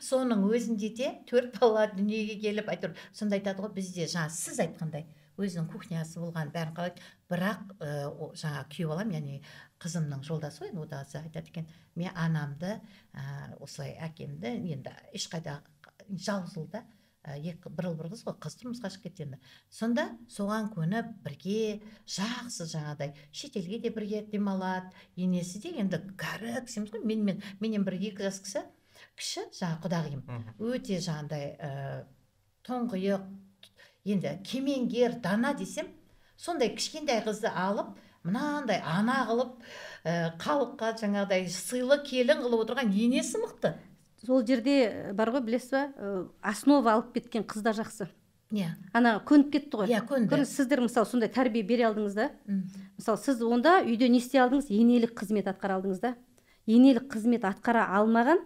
Соның өзінде де 4 бала дүниеге келіп айтыр. Сонда айтады ғой, бізде жаңа сіз айтқандай өзінің кухнясы болған бәрін қалайды. Бірақ жаңа күйеу балам, яғни қызымның жолдасы ғой, одасы айтады екен: мен анамды, осылай әкемді енді ешқайда жалғыз ұлда бір ұл бір қыз ғой, қыз тұрмысқа шығып кетті енді. Сонда соған көніп бірге жақсы жаңағыдай шетелге де бірге демалады. Енесі де енді кәрі кісіміз ғой, менен бір 2 жас кіші жаңағы құдағиым. Өте жаңағыдай тұңғиық, енді кемеңгер, дана десем, сондай кішкентай қызды алып, мынандай ана қылып, халыққа жаңағыдай сыйлы келін қылып отырған енесі мықты. Сол жерде бар ғой, білесіз ба, основа алып кеткен қыз да жақсы. Иә. Ана көніп кетті ғой. Иә, көнді. Сіздер мысалы сондай тәрбие бере алдыңыз да. Мысалы сіз онда үйде не істей алдыңыз? Енелік қызмет атқара алдыңыз да. Енелік қызмет атқара алмаған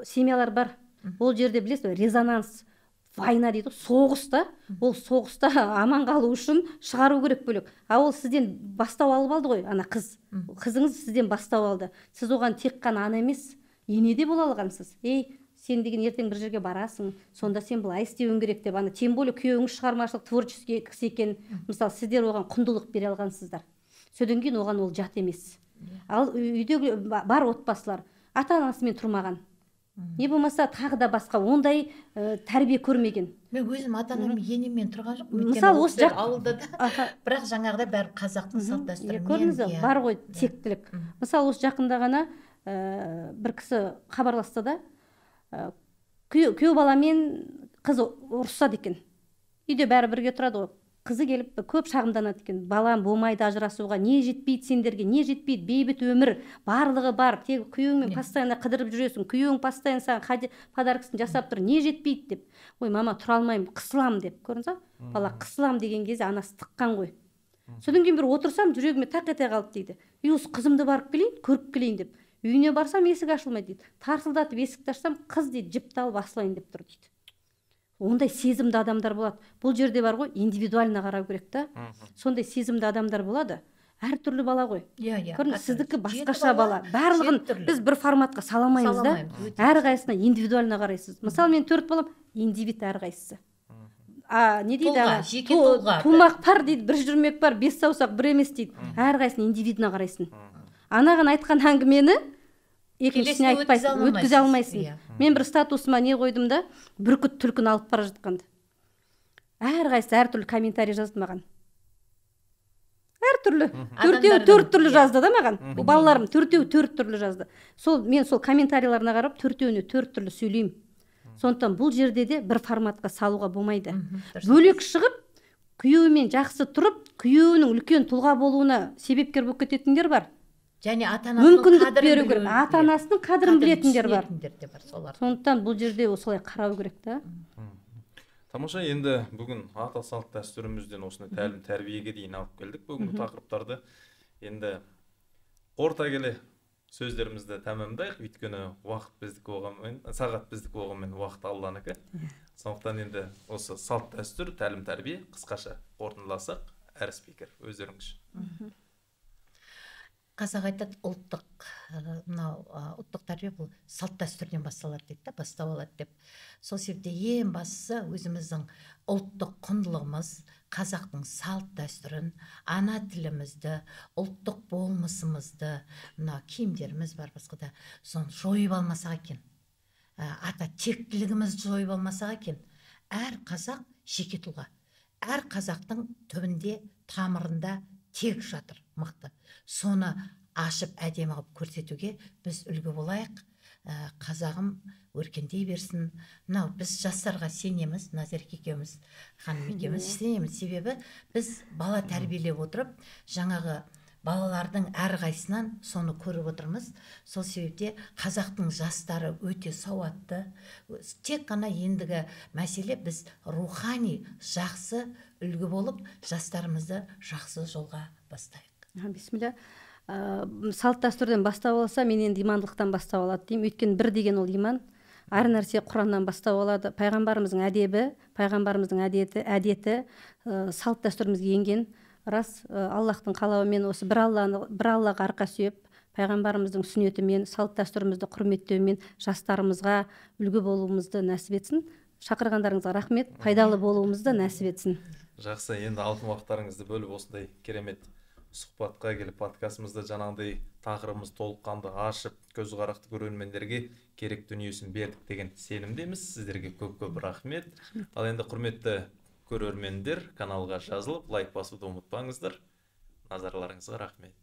семьялар бар. Ол жерде білесіз ба, резонанс, война дейді, соғыста, ол соғыста аман қалу үшін шығару керек бөлек. А ол сізден бастау алып алды ғой, ана қыз. Қызыңыз сізден бастау алды. Сіз оған тек қана ана емес, ене де бола алғансыз. Сен деген ертең бір жерге барасың, сонда сен былай істеуің керек деп, ана тем более күйеуіңіз шығармашылық творческий кісі екен. Мысалы, сіздер оған құндылық бере алғансыздар. Содан кейін оған ол жат емес. Ал үйдегі бар отбасылар ата-анасымен тұрмаған. Не болмаса тағы да басқа ондай тәрбие көрмеген. Мен өзім ата-анам енеммен тұрған жоқ. Мысалы осы жақ ауылда да, бірақ жаңағыдай бәрі қазақтың салт дәстүрімен. Көрдіңіз, бар ғой тектілік. Мысалы осы жақында ғана бір кісі хабарласты да, күйеу баламен қыз ұрысады екен. Үйде бәрі бірге тұрады ғой. Қызы келіп көп шағымданады екен. Балам болмайды ажырасуға, не жетпейді сендерге, не жетпейді, бейбіт өмір, барлығы бар. Тек күйеуіңмен постоянно қыдырып жүресің, күйеуің постоянно саған подаркасын жасап тұр, не жетпейді деп. Ой, мама, тұра алмаймын, қысылам деп. Көрдіңіз ба? Бала қысылам деген кезде анасы тыққан ғой. Содан кейін бір отырсам, жүрегіме тақ ете қалды дейді. Осы қызымды барып келейін, көріп келейін деп. Үйіне барсам есік ашылмайды дейді. Тарсылдатып есікті ашсам, қыз дейді, жіпті алып асылайын деп тұр дейді. Ондай сезімді адамдар болады. Бұл жерде бар ғой, индивидуально қарау керек та. Сондай сезімді адамдар болады. Әртүрлі бала ғой. Көрдіңіз, сіздікі басқаша бала. Барлығын біз бір форматқа саламаймыз да. Әрқайсысына индивидуально қарайсыз. Мысалы, мен 4 балам, индивид әрқайсысы. Не дейді? Тумақ бар дейді, бір жүрмек бар, 5 саусақ бір емес дейді. Әрқайсысын индивидіне қарайсың. Анаған айтқан әңгімені екіншісіне айтпайсың, өткізе алмайсың. Мен бір статусыма не қойдым да, бүркіт түлкіні алып бара жатқанды. Әрқайсысы әртүрлі комментарий жазды маған. Әртүрлі. 4 түрлі жазды да маған. Балаларым 4 түрлі жазды. Мен сол комментарийларына қарап 4-іне 4 түрлі сөйлеймін. Сондықтан бұл жерде де бір форматқа салуға болмайды. Бөлек шығып, күйеуімен жақсы тұрып, күйеуінің үлкен тұлға болуына себепкер болып кететіндер бар. Және ата-анасының қадірін білетіндер бар. Сондықтан бұл жерде осылай қарау керек та. Тамаша, енді бүгін ата салт дәстүрімізден осындай тәлім тәрбиеге дейін алып келдік бүгінгі тақырыптарды. Енді қорыта келе сөздерімізді тәмамдайық, өйткені уақыт біздікі болғанмен, сағат біздікі болғанмен уақыт Алланікі. Сондықтан енді осы салт дәстүр, тәлім тәрбие қысқаша қорытындыласақ, әр спикер өздеріңіз. Қазақ айтады, ұлттық тәрбие бұл салт дәстүрден басталады дейді, бастау алады деп. Сол себепте ең бастысы өзіміздің ұлттық құндылығымыз, қазақтың салт дәстүрін, ана тілімізді, ұлттық болмысымызды, киімдеріміз бар басқа да, соны жойып алмасақ екен. Ата тектілігімізді жойып алмасақ екен. Әр қазақ жеке тұлға. Әр қазақтың түбінде, тамырында тек жатыр, мықты. Соны ашып әдемі қылып көрсетуге біз үлгі болайық. Қазағым өркендей берсін. Біз жастарға сенеміз, Назерке екеуміз, ханым екеуміз сенеміз. Себебі біз бала тәрбиелеп отырып, жаңағы балалардың әрқайсынан соны көріп отырмыз. Сол себепте қазақтың жастары өте сауатты. Тек қана ендігі мәселе біз рухани жақсы үлгі болып, жастарымызды жақсы жолға бастайық. Бисмилля. Салт дәстүрден бастап алса, мен енді имандылықтан бастап алады деймін. Өйткені бір деген ол иман. Әр нәрсе Құраннан бастап алады. Пайғамбарымыздың әдебі, пайғамбарымыздың әдеті салт дәстүрімізге енген. Рас, Аллахтың қалауымен осы бір Аллаға арқа сүйеп, пайғамбарымыздың сүннетімен, салт дәстүрімізді құрметтеумен жастарымызға үлгі болуымызды нәсіп етсін. Шақырғандарыңызға рахмет, пайдалы болуымызды нәсіп етсін. Жақсы, енді алтын уақыттарыңызды бөліп осындай керемет сұхбатқа келіп подкастымызда жаңағыдай тақырыбымыз толыққанды ашып көз қарақты көрермендерге керек дүниесін бердік деген сенімдеміз. Сіздерге көп рахмет. Ал енді құрметті көрермендер, каналға жазылып лайк басуды ұмытпаңыздар. Назарларыңызға рахмет.